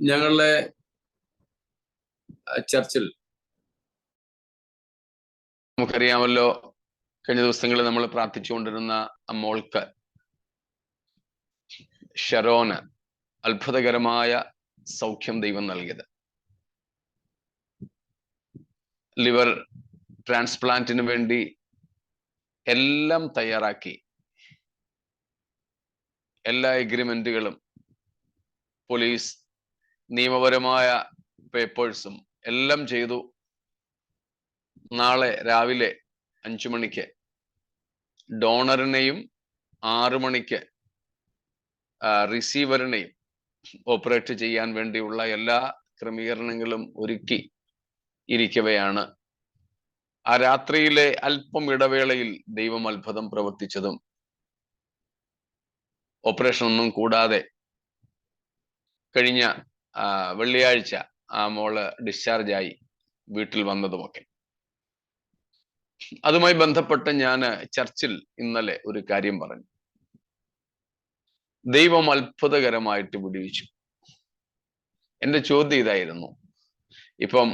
ഞങ്ങളുടെ ചർച്ചിൽ നമുക്കറിയാമല്ലോ, കഴിഞ്ഞ ദിവസങ്ങളിൽ നമ്മൾ പ്രാർത്ഥിച്ചുകൊണ്ടിരുന്ന മോൾക്ക് ഷെറോന് അത്ഭുതകരമായ സൗഖ്യം ദൈവം നൽകിയത്. ലിവർ ട്രാൻസ്പ്ലാന്റിന് വേണ്ടി എല്ലാം തയ്യാറാക്കി, എല്ലാ എഗ്രിമെന്റുകളും, പോലീസ് നിയമപരമായ പേപ്പേഴ്സും എല്ലാം ചെയ്തു. നാളെ രാവിലെ 5 മണിക്ക് ഡോണറിനെയും 6 മണിക്ക് റിസീവറിനെയും ഓപ്പറേറ്റ് ചെയ്യാൻ വേണ്ടിയുള്ള എല്ലാ ക്രമീകരണങ്ങളും ഒരുക്കി ഇരിക്കവെയാണ് ആ രാത്രിയിലെ അല്പം ഇടവേളയിൽ ദൈവം അത്ഭുതം പ്രവർത്തിച്ചതും ഓപ്പറേഷൻ ഒന്നും കൂടാതെ കഴിഞ്ഞ വെള്ളിയാഴ്ച ആ മോള് ഡിസ്ചാർജായി വീട്ടിൽ വന്നതുമൊക്കെ. അതുമായി ബന്ധപ്പെട്ട് ഞാൻ ചർച്ചിൽ ഇന്നലെ ഒരു കാര്യം പറഞ്ഞു. ദൈവം അത്ഭുതകരമായിട്ട് വിടുവിച്ചു. എൻ്റെ ചോദ്യം ഇതായിരുന്നു, ഇപ്പം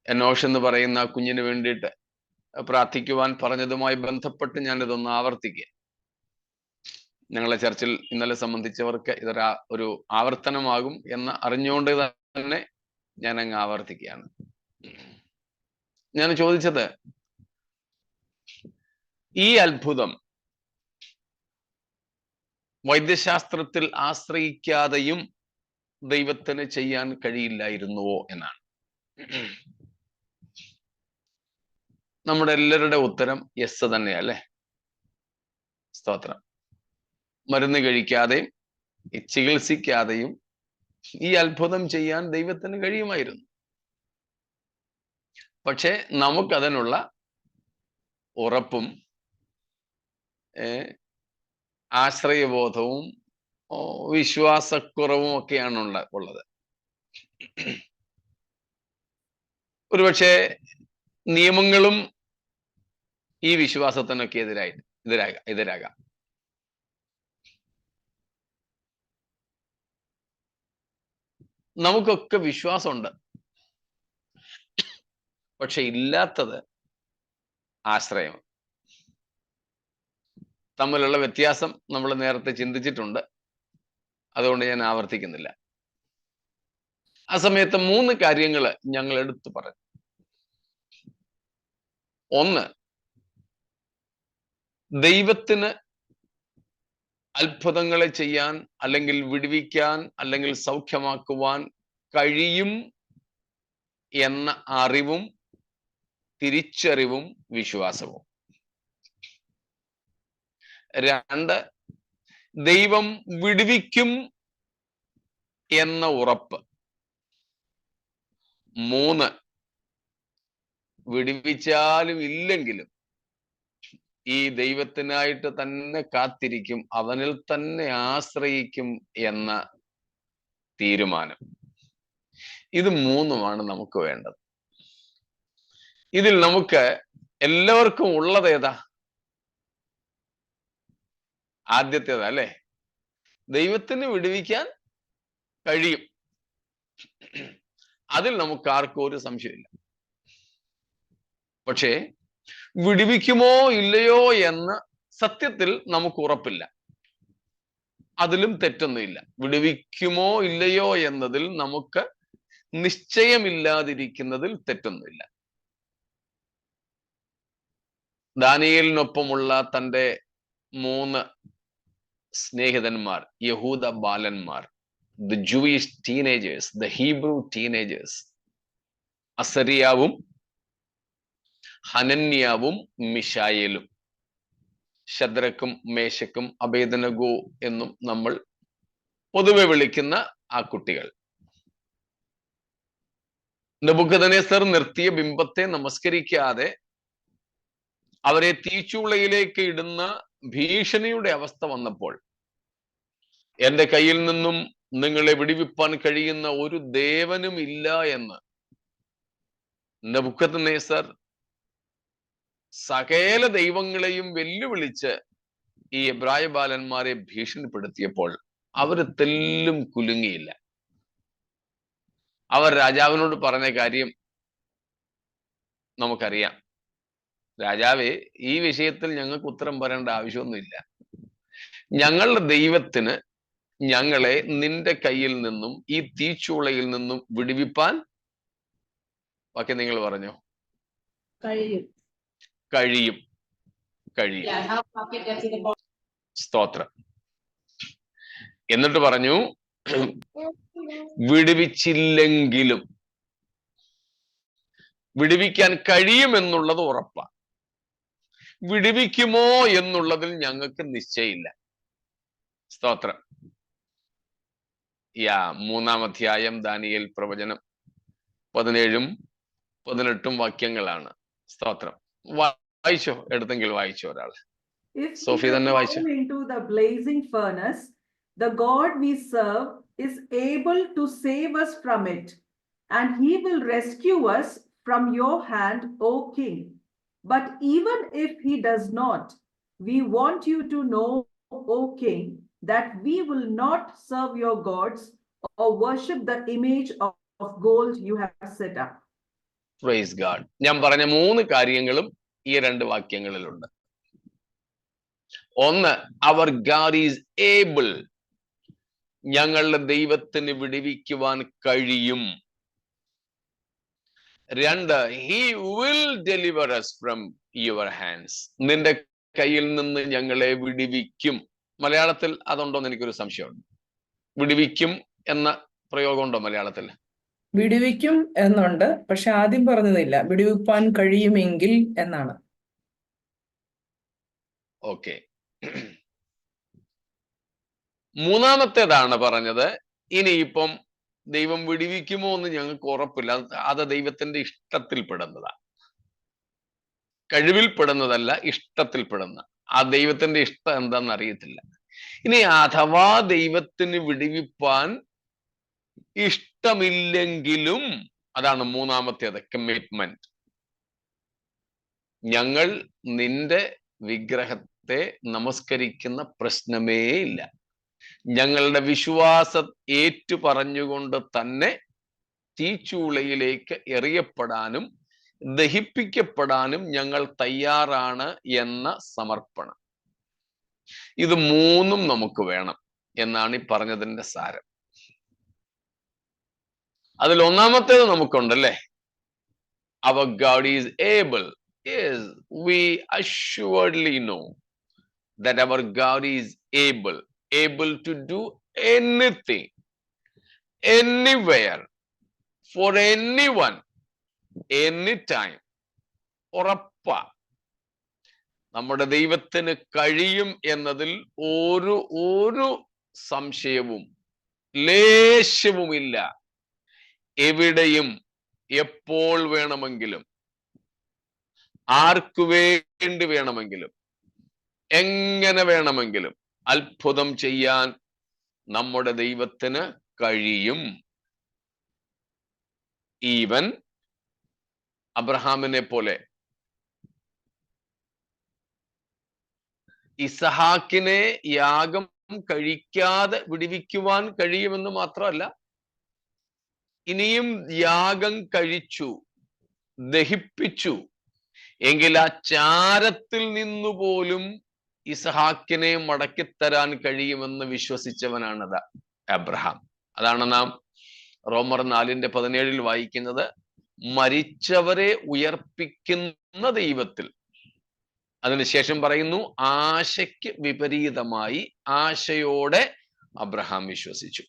എനോഷ് എന്ന് പറയുന്ന കുഞ്ഞിന് വേണ്ടിയിട്ട് പ്രാർത്ഥിക്കുവാൻ പറഞ്ഞതുമായി ബന്ധപ്പെട്ട് ഞാനിതൊന്ന് ആവർത്തിക്കുക. ഞങ്ങളെ ചർച്ചിൽ ഇന്നലെ സംബന്ധിച്ചവർക്ക് ഒരു ആവർത്തനമാകും എന്ന് അറിഞ്ഞുകൊണ്ട് തന്നെ ഞാൻ അങ്ങ് ആവർത്തിക്കുകയാണ്. ഞാൻ ചോദിച്ചത്, ഈ അത്ഭുതം വൈദ്യശാസ്ത്രത്തിൽ ആശ്രയിക്കാതെയും ദൈവത്തിന് ചെയ്യാൻ കഴിയില്ലായിരുന്നുവോ എന്നാണ്. നമ്മുടെ എല്ലാവരുടെ ഉത്തരം യെസ് തന്നെയല്ലേ? സ്തോത്രം. മരുന്ന് കഴിക്കാതെയും ചികിത്സിക്കാതെയും ഈ അത്ഭുതം ചെയ്യാൻ ദൈവത്തിന് കഴിയുമായിരുന്നു. പക്ഷെ നമുക്കതിനുള്ള ഉറപ്പും ആശ്രയബോധവും വിശ്വാസക്കുറവും ഒക്കെയാണ് ഉള്ളത്. ഒരുപക്ഷെ നിയമങ്ങളും ഈ വിശ്വാസത്തിനൊക്കെ എതിരാകാം. നമുക്കൊക്കെ വിശ്വാസമുണ്ട്, പക്ഷെ ഇല്ലാത്തത് ആശ്രയം. തമ്മിലുള്ള വ്യത്യാസം നമ്മൾ നേരത്തെ ചിന്തിച്ചിട്ടുണ്ട്, അതുകൊണ്ട് ഞാൻ ആവർത്തിക്കുന്നില്ല. ആ സമയത്ത് 3 കാര്യങ്ങൾ ഞങ്ങൾ എടുത്തു പറഞ്ഞു. ഒന്ന്, ദൈവത്തിന് അത്ഭുതങ്ങളെ ചെയ്യാൻ, അല്ലെങ്കിൽ വിടുവിക്കാൻ, അല്ലെങ്കിൽ സൗഖ്യമാക്കുവാൻ കഴിയും എന്ന അറിവും തിരിച്ചറിവും വിശ്വാസവും. 2, ദൈവം വിടുവിക്കും എന്ന ഉറപ്പ്. 3, വിടുവിച്ചാലും ഇല്ലെങ്കിലും ഈ ദൈവത്തിനായിട്ട് തന്നെ കാത്തിരിക്കും, അവനിൽ തന്നെ ആശ്രയിക്കും എന്ന തീരുമാനം. ഇത് 3മാണ് നമുക്ക് വേണ്ടത്. ഇതിൽ നമുക്ക് എല്ലാവർക്കും ഉള്ളത് ഏതാ? ആദ്യത്തേതാ അല്ലേ? ദൈവത്തിന് വിടുവിക്കാൻ കഴിയും. അതിൽ നമുക്ക് ആർക്കും ഒരു സംശയമില്ല. പക്ഷേ വിടുവിക്കുമോ ഇല്ലയോ എന്ന് സത്യത്തിൽ നമുക്ക് ഉറപ്പില്ല. അതിലും തെറ്റൊന്നുമില്ല. വിടുവിക്കുമോ ഇല്ലയോ എന്നതിൽ നമുക്ക് നിശ്ചയമില്ലാതിരിക്കുന്നതിൽ തെറ്റൊന്നുമില്ല. ദാനിയേലിനൊപ്പമുള്ള തൻ്റെ 3 സ്നേഹിതന്മാർ, യഹൂദ ബാലന്മാർ, the Jewish teenagers, the Hebrew teenagers, അസരിയാവും ഹനന്യാവും മിശായേലും, ശദ്രക്കും മേശക്കും അബേദ്നെഗോ എന്നും നമ്മൾ പൊതുവെ വിളിക്കുന്ന ആ കുട്ടികൾ, നെബൂഖദ്നേസർ നിർത്തിയ ബിംബത്തെ നമസ്കരിക്കാതെ അവരെ തീച്ചൂളയിലേക്ക് ഇടുന്ന ഭീഷണിയുടെ അവസ്ഥ വന്നപ്പോൾ, എൻ്റെ കയ്യിൽ നിന്നും നിങ്ങളെ വിടുവിപ്പാൻ കഴിയുന്ന ഒരു ദേവനും ഇല്ല എന്ന് നെബൂഖദ്നേസർ സകല ദൈവങ്ങളെയും വെല്ലുവിളിച്ച് ഈ എബ്രായ ബാലന്മാരെ ഭീഷണിപ്പെടുത്തിയപ്പോൾ അവര് തെല്ലും കുലുങ്ങിയില്ല. അവർ രാജാവിനോട് പറഞ്ഞ കാര്യം നമുക്കറിയാം. രാജാവേ, ഈ വിഷയത്തിൽ ഞങ്ങൾക്ക് ഉത്തരം പറയേണ്ട ആവശ്യമൊന്നുമില്ല. ഞങ്ങളുടെ ദൈവത്തിന് ഞങ്ങളെ നിന്റെ കയ്യിൽ നിന്നും ഈ തീച്ചൂളയിൽ നിന്നും വിടുവിപ്പാൻ ബാക്കി നിങ്ങൾ പറഞ്ഞോ. കഴിയും. സ്തോത്രം. എന്നിട്ട് പറഞ്ഞു, വിടുവിച്ചില്ലെങ്കിലും വിടുവിക്കാൻ കഴിയുമെന്നുള്ളത് ഉറപ്പാണ്. വിടുവിക്കുമോ എന്നുള്ളതിൽ ഞങ്ങൾക്ക് നിശ്ചയമില്ല. സ്തോത്രം. 3-ാം അധ്യായം ദാനിയേൽ പ്രവചനം 17-18 വാക്യങ്ങളാണ്. സ്തോത്രം. വായിച്ചോ, എടുത്തെങ്കിൽ വായിച്ചോ ഒരാൾ. സോഫി തന്നെ വായിച്ചു. Into the blazing furnace, the God we serve is able to save us from it, and he will rescue us from your hand, O king. But even if he does not, we want you to know, O king, that we will not serve your gods or worship the image of gold you have set up. Praise God. ഞാൻ പറഞ്ഞ 3 കാര്യങ്ങളും ഈ 2 വാക്യങ്ങളിലുണ്ട്. ഒന്ന്, അവർ God is able, ഞങ്ങളുടെ ദൈവത്തിന് വിടുവിക്കുവാൻ കഴിയും. 2, he will deliver us from your hands, നിന്റെ കയ്യിൽ നിന്ന് ഞങ്ങളെ വിടുവിക്കും. മലയാളത്തിൽ അതുണ്ടോന്ന് എനിക്കൊരു സംശയമുണ്ട്. വിടുവിക്കും എന്ന പ്രയോഗമുണ്ടോ മലയാളത്തിൽ? വിടുവിക്കും എന്നുണ്ട്, പക്ഷെ ആദ്യം പറഞ്ഞതില്ല, വിടുവിപ്പാൻ കഴിയുമെങ്കിൽ എന്നാണ്. ഓക്കെ. 3-ാമത്തേതാണ് പറഞ്ഞത്, ഇനിയിപ്പം ദൈവം വിടുവിക്കുമോ എന്ന് ഞങ്ങൾക്ക് ഉറപ്പില്ല. അത് ദൈവത്തിന്റെ ഇഷ്ടത്തിൽപ്പെടുന്നതാണ്, കഴിവിൽപ്പെടുന്നതല്ല, ഇഷ്ടത്തിൽപ്പെടുന്ന. ആ ദൈവത്തിന്റെ ഇഷ്ടം എന്താണെന്ന് അറിയത്തില്ല. ഇനി അഥവാ ദൈവത്തിന് വിടുവിപ്പാൻ ഇഷ്ടമില്ലെങ്കിലും, അതാണ് 3-ാമത്തേത്, കമ്മിറ്റ്മെന്റ്. ഞങ്ങൾ നിന്റെ വിഗ്രഹത്തെ നമസ്കരിക്കുന്ന പ്രശ്നമേ ഇല്ല. ഞങ്ങളുടെ വിശ്വാസം ഏറ്റു പറഞ്ഞുകൊണ്ട് തന്നെ തീച്ചൂളയിലേക്ക് എറിയപ്പെടാനും ദഹിപ്പിക്കപ്പെടാനും ഞങ്ങൾ തയ്യാറാണ് എന്ന സമർപ്പണം. ഇത് 3 നമുക്ക് വേണം എന്നാണ് ഈ പറഞ്ഞതിന്റെ സാരം. അതിൽ 1-ാമത്തേത് നമുക്കുണ്ടല്ലേ, our God is able. Yes, we assuredly know that our God is able to do anything, anywhere, for anyone, anytime. ഉറപ്പാ, നമ്മുടെ ദൈവത്തിന് കഴിയും എന്നതിൽ ഒരു സംശയവും ലേശവുമില്ല. എവിടെയും എപ്പോൾ വേണമെങ്കിലും ആർക്കു വേണ്ടി വേണമെങ്കിലും എങ്ങനെ വേണമെങ്കിലും അത്ഭുതം ചെയ്യാൻ നമ്മുടെ ദൈവത്തിന് കഴിയും. ഈവൻ അബ്രഹാമിനെ പോലെ ഇസഹാക്കിനെ യാഗം കഴിക്കാതെ വിടുവിക്കുവാൻ കഴിയുമെന്ന് മാത്രമല്ല, ഇനിയും യാഗം കഴിച്ചു ദഹിപ്പിച്ചു എങ്കിൽ ആ ചാരത്തിൽ നിന്നുപോലും ഇസഹാക്കിനെ മടക്കിത്തരാൻ കഴിയുമെന്ന് വിശ്വസിച്ചവനാണ് അബ്രഹാം. അതാണ് നാം റോമർ 4:17 വായിക്കുന്നത്. മരിച്ചവരെ ഉയർപ്പിക്കുന്ന ദൈവത്തിൽ. അതിനുശേഷം പറയുന്നു, ആശയ്ക്ക് വിപരീതമായി ആശയോടെ അബ്രഹാം വിശ്വസിച്ചു.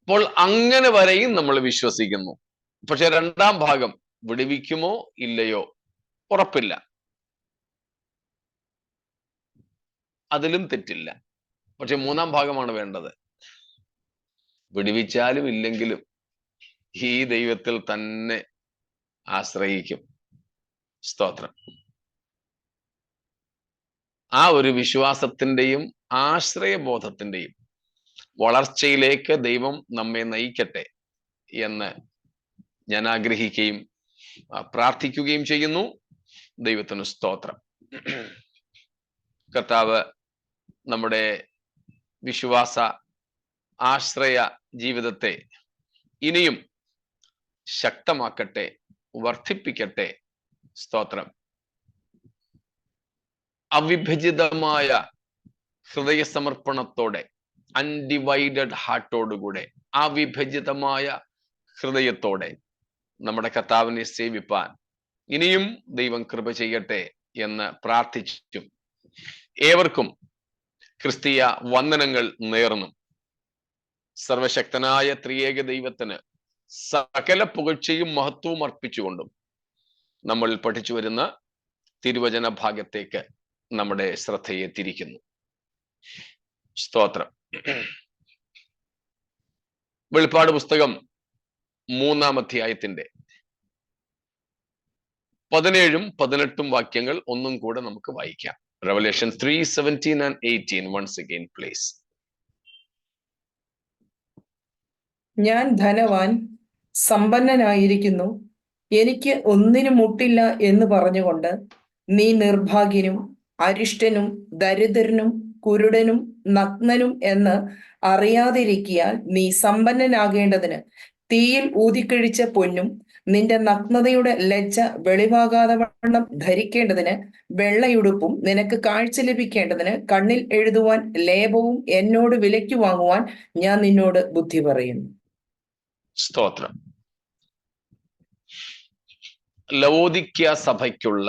അപ്പോൾ അങ്ങനെ വരെയും നമ്മൾ വിശ്വസിക്കുന്നു. പക്ഷെ 2-ാം ഭാഗം, വിടുവിക്കുമോ ഇല്ലയോ ഉറപ്പില്ല, അതിലും തെറ്റില്ല. പക്ഷെ 3-ാം ഭാഗമാണ് വേണ്ടത്. വിടുവിച്ചാലും ഇല്ലെങ്കിലും ഈ ദൈവത്തിൽ തന്നെ ആശ്രയിക്കും. സ്തോത്രം. ആ ഒരു വിശ്വാസത്തിന്റെയും ആശ്രയബോധത്തിന്റെയും വളർച്ചയിലേക്ക് ദൈവം നമ്മെ നയിക്കട്ടെ എന്ന് ഞാൻ ആഗ്രഹിക്കുകയും പ്രാർത്ഥിക്കുകയും ചെയ്യുന്നു. ദൈവത്തിന് സ്തോത്രം. കർത്താവ് നമ്മുടെ വിശ്വാസ ആശ്രയ ജീവിതത്തെ ഇനിയും ശക്തമാക്കട്ടെ, വർദ്ധിപ്പിക്കട്ടെ. സ്തോത്രം. അവിഭജിതമായ ഹൃദയസമർപ്പണത്തോടെ, അൺഡിവൈഡഡ് ഹാർട്ടോടുകൂടെ, അവിഭജിതമായ ഹൃദയത്തോടെ നമ്മുടെ കർത്താവിനെ സേവിപ്പാൻ ഇനിയും ദൈവം കൃപ ചെയ്യട്ടെ എന്ന് പ്രാർത്ഥിച്ചു ഏവർക്കും ക്രിസ്തീയ വന്ദനങ്ങൾ നേർന്നു. സർവശക്തനായ ത്രിയേക ദൈവത്തിന് സകല പുകഴ്ചയും മഹത്വവും അർപ്പിച്ചുകൊണ്ടും നമ്മൾ പഠിച്ചു വരുന്ന തിരുവചന ഭാഗത്തേക്ക് നമ്മുടെ ശ്രദ്ധയെ തിരിക്കുന്നു. വെളിപ്പാട് പുസ്തകം 3-ാം അധ്യായത്തിന്റെ 17-ഉം 18-ഉം വാക്യങ്ങൾ ഒന്നും കൂടെ നമുക്ക് വായിക്കാം. Revelation 3:17 and 18 once again please. ഞാൻ ധനവാൻ, സമ്പന്നനായിരിക്കുന്നു, എനിക്ക് ഒന്നിനും മുട്ടില്ല എന്ന് പറഞ്ഞുകൊണ്ട് നീ നിർഭാഗ്യനും അരിഷ്ടനും ദരിദ്രനും കുരുടനും നഗ്നനും എന്ന് അറിയാതിരിക്കിയാൽ നീ സമ്പന്നനാകേണ്ടതിന് തീയിൽ ഊതിക്കഴിച്ച പൊന്നും നിന്റെ നഗ്നതയുടെ ലജ്ജ വെളിവാകാതെ വണ്ണം ധരിക്കേണ്ടതിന് വെള്ളയുടുപ്പും നിനക്ക് കാഴ്ച ലഭിക്കേണ്ടതിന് കണ്ണിൽ എഴുതുവാൻ ലേപവും എന്നോട് വിലയ്ക്ക് വാങ്ങുവാൻ ഞാൻ നിന്നോട് ബുദ്ധി പറയുന്നു. സ്തോത്രം. ലവോദിക്യ സഭയ്ക്കുള്ള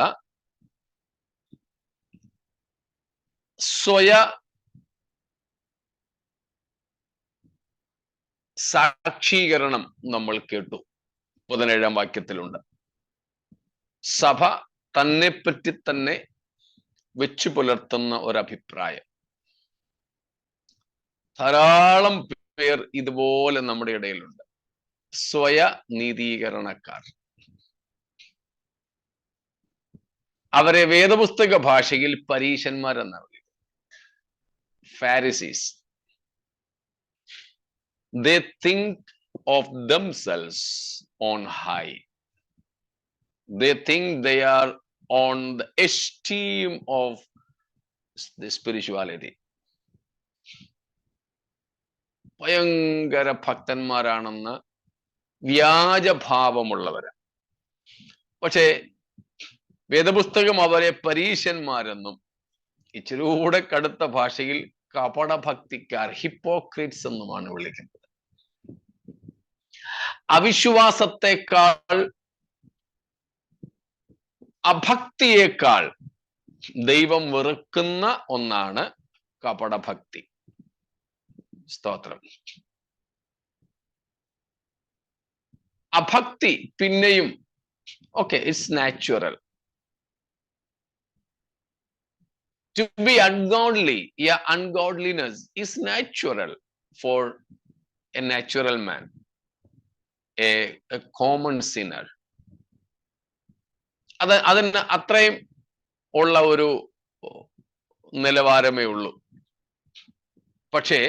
സ്വയ സാക്ഷീകരണം നമ്മൾ കേട്ടു. 17-ാം വാക്യത്തിലുണ്ട്. സഭ തന്നെപ്പറ്റി തന്നെ വെച്ചു പുലർത്തുന്ന ഒരഭിപ്രായം. ധാരാളം പേർ ഇതുപോലെ നമ്മുടെ ഇടയിലുണ്ട്. സ്വയ നീതീകരണക്കാർ. അവരെ വേദപുസ്തക ഭാഷയിൽ പരീശന്മാരെന്നാണ് വിളിക്കുന്നത്. Pharisees. They think of themselves on high. They think they are on the esteem of the spirituality. ഭയങ്കര ഭക്തന്മാരാണെന്ന് വ്യാജഭാവമുള്ളവര്. പക്ഷേ വേദപുസ്തകം അവരെ പരീശന്മാരെന്നും ഇച്ചിരൂടെ കടുത്ത ഭാഷയിൽ കപടഭക്തിക്കാർ, ഹിപ്പോക്രിറ്റ്സ് എന്നുമാണ് വിളിക്കുന്നത്. അവിശ്വാസത്തെക്കാൾ അഭക്തിയേക്കാൾ ദൈവം വെറുക്കുന്ന ഒന്നാണ് കപടഭക്തി. സ്തോത്രം. അഭക്തി പിന്നെയും okay, it's natural. To be ungodly, yeah, ungodliness is natural for a natural man, a common sinner. അതിന് അത്രയും ഉള്ള ഒരു നിലവാരമേ ഉള്ളൂ. പക്ഷേ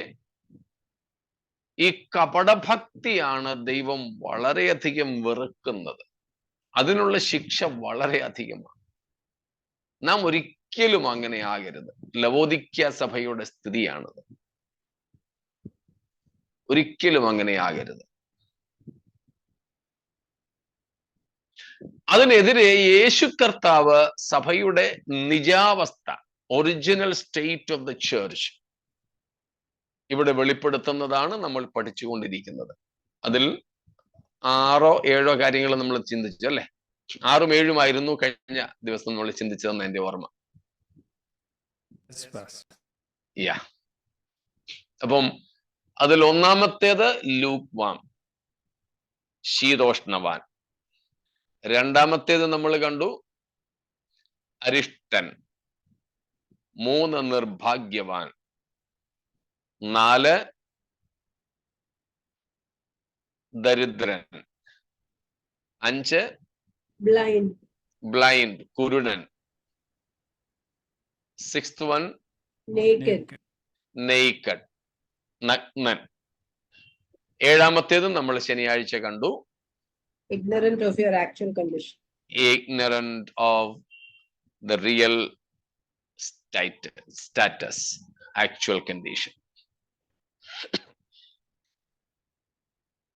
ഈ കപടഭക്തിയാണ് ദൈവം വളരെയധികം വെറുക്കുന്നത്. അതിനുള്ള ശിക്ഷ വളരെ അധികമാണ്. നാം ഒരിക്കലും അങ്ങനെ ആകരുത്. ലവോദിക്യ സഭയുടെ സ്ഥിതിയാണത്. ഒരിക്കലും അങ്ങനെ ആകരുത്. അതിനെതിരെ യേശു കർത്താവ് സഭയുടെ നിജാവസ്ഥ, original state of the church ഇവിടെ വെളിപ്പെടുത്തുന്നതാണ് നമ്മൾ പഠിച്ചുകൊണ്ടിരിക്കുന്നത്. അതിൽ 6 or 7 കാര്യങ്ങൾ നമ്മൾ ചിന്തിച്ചു അല്ലെ. 6ഉം 7ഉമായിരുന്നു കഴിഞ്ഞ ദിവസം നമ്മൾ ചിന്തിച്ചതെന്ന് എന്റെ ഓർമ്മ. അപ്പം അതിൽ ഒന്നാമത്തേത് ലൂക്ക് വാം, ശീതോഷ്ണവാൻ. രണ്ടാമത്തേത് നമ്മൾ കണ്ടു അരിഷ്ടൻ. 3 നിർഭാഗ്യവാൻ. 4 ദരിദ്രൻ. 5 ബ്ലൈൻഡ്, കുരുടൻ. 6th one naked, നഗ്നൻ. 7ാമത്തേതും നമ്മൾ ശനിയാഴ്ച കണ്ടു, ignorant of your actual condition. Ignorant of the real status, actual condition.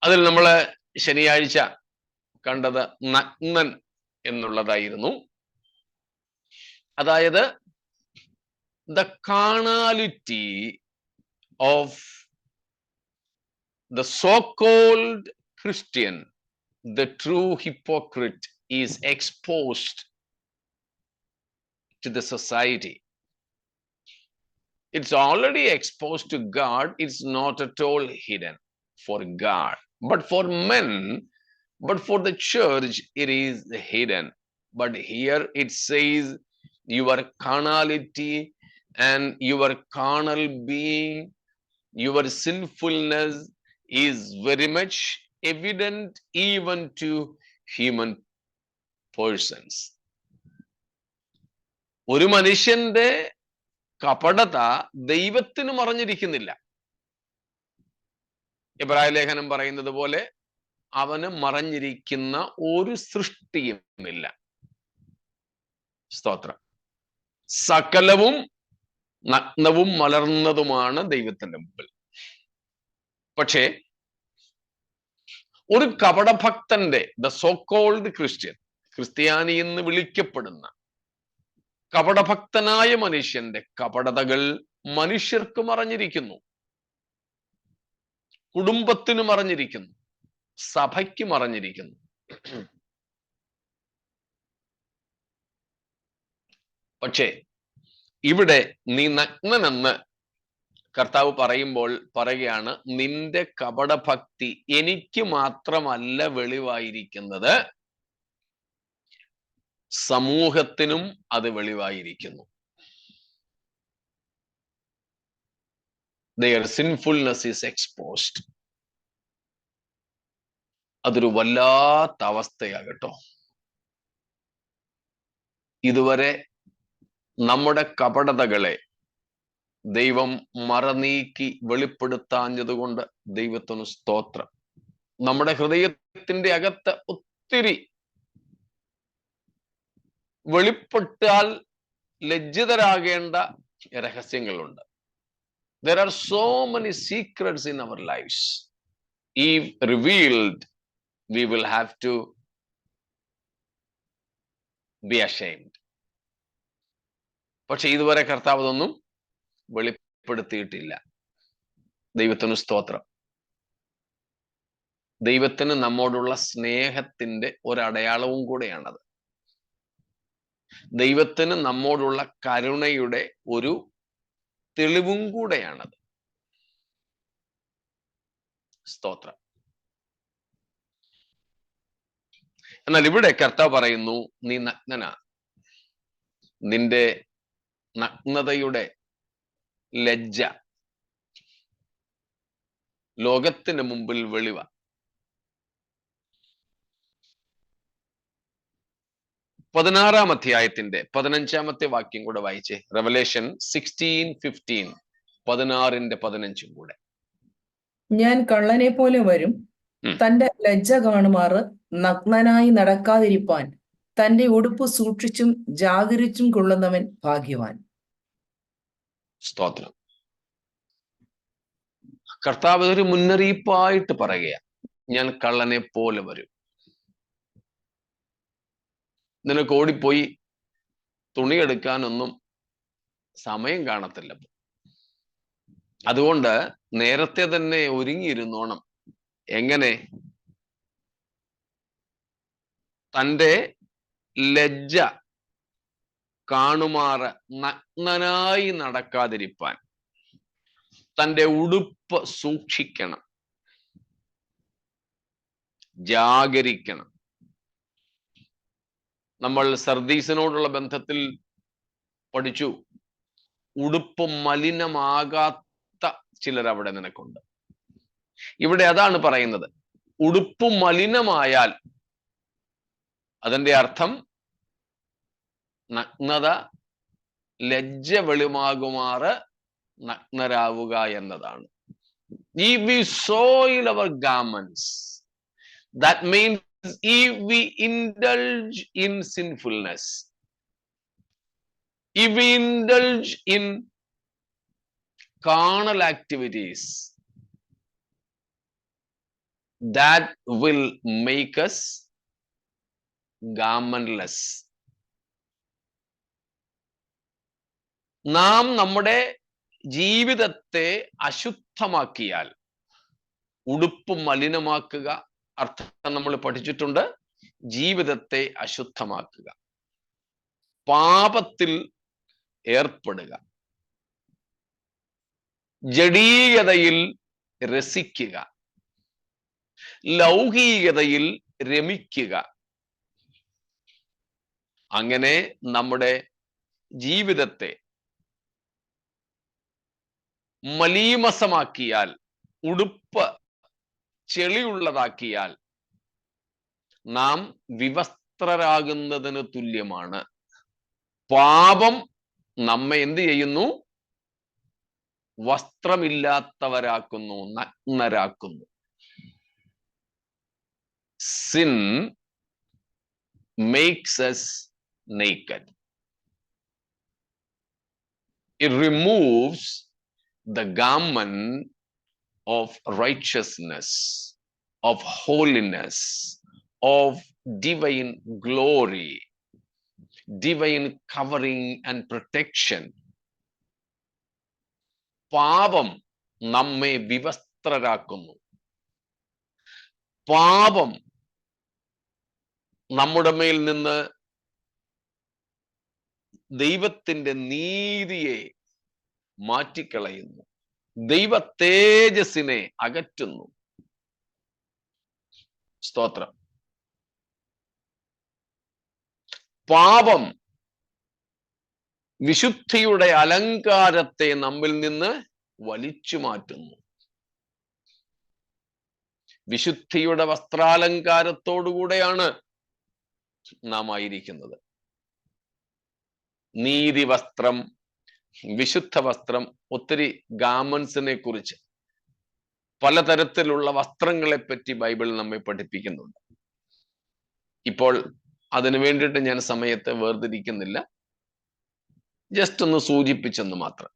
അതിൽ നമ്മൾ ശനിയാഴ്ച കണ്ടത് നഗ്നൻ എന്നുള്ളതായിരുന്നു. അതായത് the carnality of the so-called Christian, the true hypocrite, is exposed to the society. It's already exposed to God. It's not at all hidden for God. But for men, but for the church, it is hidden. But here it says your carnality and your carnal being, your sinfulness is very much evident even to human persons. ഒരു മനുഷ്യന്റെ കപടത ദൈവത്തിന് മറഞ്ഞിരിക്കുന്നില്ല. എബ്രായ ലേഖനം പറയുന്നത് പോലെ അവന് മറഞ്ഞിരിക്കുന്ന ഒരു സൃഷ്ടിയുമില്ല. സ്തോത്രം. സകലവും നഗ്നവും മലർന്നതുമാണ് ദൈവത്തിന്റെ മുമ്പിൽ. പക്ഷേ ഒരു കപടഭക്തന്റെ, ദ സോ കോൾഡ് ക്രിസ്ത്യൻ, ക്രിസ്ത്യാനി എന്ന് വിളിക്കപ്പെടുന്ന കപടഭക്തനായ മനുഷ്യന്റെ കപടതകൾ മനുഷ്യർക്ക് മറഞ്ഞിരിക്കുന്നു, കുടുംബത്തിന് മറഞ്ഞിരിക്കുന്നു, സഭയ്ക്ക് മറഞ്ഞിരിക്കുന്നു. പക്ഷേ ഇവിടെ നീ നഗ്നനെന്ന് കർത്താവ് പറയുമ്പോൾ പറയുകയാണ്, നിന്റെ കപടഭക്തി എനിക്ക് മാത്രമല്ല വെളിവായിരിക്കുന്നത്, സമൂഹത്തിനും അത് വെളിവായിരിക്കുന്നു. Their sinfulness is exposed. അതൊരു വല്ലാത്ത അവസ്ഥയാകട്ടോ. ഇതുവരെ നമ്മുടെ കപടതകളെ ദൈവം മറനീക്കി വെളിപ്പെടുത്താഞ്ഞതുകൊണ്ട് ദൈവത്തിന് സ്തോത്രം. നമ്മുടെ ഹൃദയത്തിന്റെ അകത്ത് ഒത്തിരി വെളിപ്പെട്ടാൽ ലജ്ജിതരാകേണ്ട രഹസ്യങ്ങളുണ്ട്. There are so many secrets in our lives. If revealed, we will have to be ashamed. പക്ഷെ ഇതുവരെ കർത്താവ് അതൊന്നും വെളിപ്പെടുത്തിയിട്ടില്ല. ദൈവത്തിന് സ്തോത്രം. ദൈവത്തിന് നമ്മോടുള്ള സ്നേഹത്തിന്റെ ഒരടയാളവും കൂടെയാണത്. ദൈവത്തിന് നമ്മോടുള്ള കരുണയുടെ ഒരു തെളിവും കൂടെയാണത്. സ്തോത്രം. എന്നാൽ ഇവിടെ കർത്താവ് പറയുന്നു, നീ നഗ്നനാ. നിന്റെ നഗ്നതയുടെ ലജ്ജ ലോകത്തിന് മുമ്പിൽ വെളിവ. പതിനാറാം അധ്യായത്തിന്റെ 15 വാക്യം കൂടെ വായിച്ചേ. റെവലേഷൻ 16:15, 16:15 കൂടെ. ഞാൻ കള്ളനെ പോലെ വരും, തന്റെ ലജ്ജ കാണുമാറ് നഗ്നനായി നടക്കാതിരിപ്പാൻ തന്റെ ഉടുപ്പ് സൂക്ഷിച്ചും ജാഗരിച്ചും കൊള്ളുന്നവൻ ഭാഗ്യവാൻ. സ്തോത്രം. കർത്താവ് ഒരു മുന്നറിയിപ്പായിട്ട് പറയുകയാണ്, ഞാൻ കള്ളനെ പോലെ വരും. നിനക്ക് ഓടിപ്പോയി തുണിയെടുക്കാനൊന്നും സമയം കാണത്തില്ല. അതുകൊണ്ട് നേരത്തെ തന്നെ ഒരുങ്ങിയിരുന്നോണം. എങ്ങനെ? തൻ്റെ ലജ്ജ കാണുമാറ് നഗ്നനായി നടക്കാതിരിപ്പാൻ തൻ്റെ ഉടുപ്പ് സൂക്ഷിക്കണം, ജാഗരിക്കണം. നമ്മൾ സർദീസിനോടുള്ള ബന്ധത്തിൽ പഠിച്ചു, ഉടുപ്പ് മലിനമാകാത്ത ചിലർ അവിടെ നിനക്കുണ്ട്. ഇവിടെ അതാണ് പറയുന്നത്. ഉടുപ്പ് മലിനമായാൽ അതിന്റെ അർത്ഥം നഗ്നത, ലജ്ജ വെളിമാകുമാറ് നഗ്നരാവുക എന്നതാണ്. If we soil our garments, that means if we indulge in sinfulness, if we indulge in carnal activities, that will make us garmentless. നാം നമ്മുടെ ജീവിതത്തെ അശുദ്ധമാക്കിയാൽ, ഉടുപ്പ് മലിനമാക്കുക, അർത്ഥം നമ്മൾ പഠിച്ചിട്ടുണ്ട്, ജീവിതത്തെ അശുദ്ധമാക്കുക, പാപത്തിൽ ഏർപ്പെടുക, ജഡീയതയിൽ രസിക്കുക, ലൗകികതയിൽ രമിക്കുക, അങ്ങനെ നമ്മുടെ ജീവിതത്തെ മലീമസമാക്കിയാൽ, ഉടുപ്പ് ചെളിയുള്ളതാക്കിയാൽ നാം വിവസ്ത്രരാകുന്നതിന് തുല്യമാണ്. പാപം നമ്മെ എന്ത് ചെയ്യുന്നു? വസ്ത്രമില്ലാത്തവരാക്കുന്നു, നഗ്നരാക്കുന്നു. Sin makes us naked. It removes the garment of righteousness, of holiness, of divine glory, divine covering and protection. പാപം നമ്മെ വിവസ്ത്രരാക്കുന്നു. പാപം നമ്മുടെ മേൽ നിന്ന് ദൈവത്തിന്റെ നീതിയെ മാറ്റിക്കളയുന്നു, ദൈവ തേജസ്സിനെ അകറ്റുന്നു. സ്തോത്രം. പാപം വിശുദ്ധിയുടെ അലങ്കാരത്തെ നമ്മിൽ നിന്ന് വലിച്ചു മാറ്റുന്നു. വിശുദ്ധിയുടെ വസ്ത്രാലങ്കാരത്തോടുകൂടെയാണ് നാം ആയിരിക്കുന്നത്. നീതി വസ്ത്രം, വിശുദ്ധ വസ്ത്രം, ഒത്തിരി ഗാർമെന്റ്സിനെ കുറിച്ച്, പലതരത്തിലുള്ള വസ്ത്രങ്ങളെ പറ്റി ബൈബിൾ നമ്മെ പഠിപ്പിക്കുന്നുണ്ട്. ഇപ്പോൾ അതിനു വേണ്ടിയിട്ട് ഞാൻ സമയത്തെ വേർതിരിക്കുന്നില്ല, ജസ്റ്റ് ഒന്ന് സൂചിപ്പിച്ചെന്ന് മാത്രം.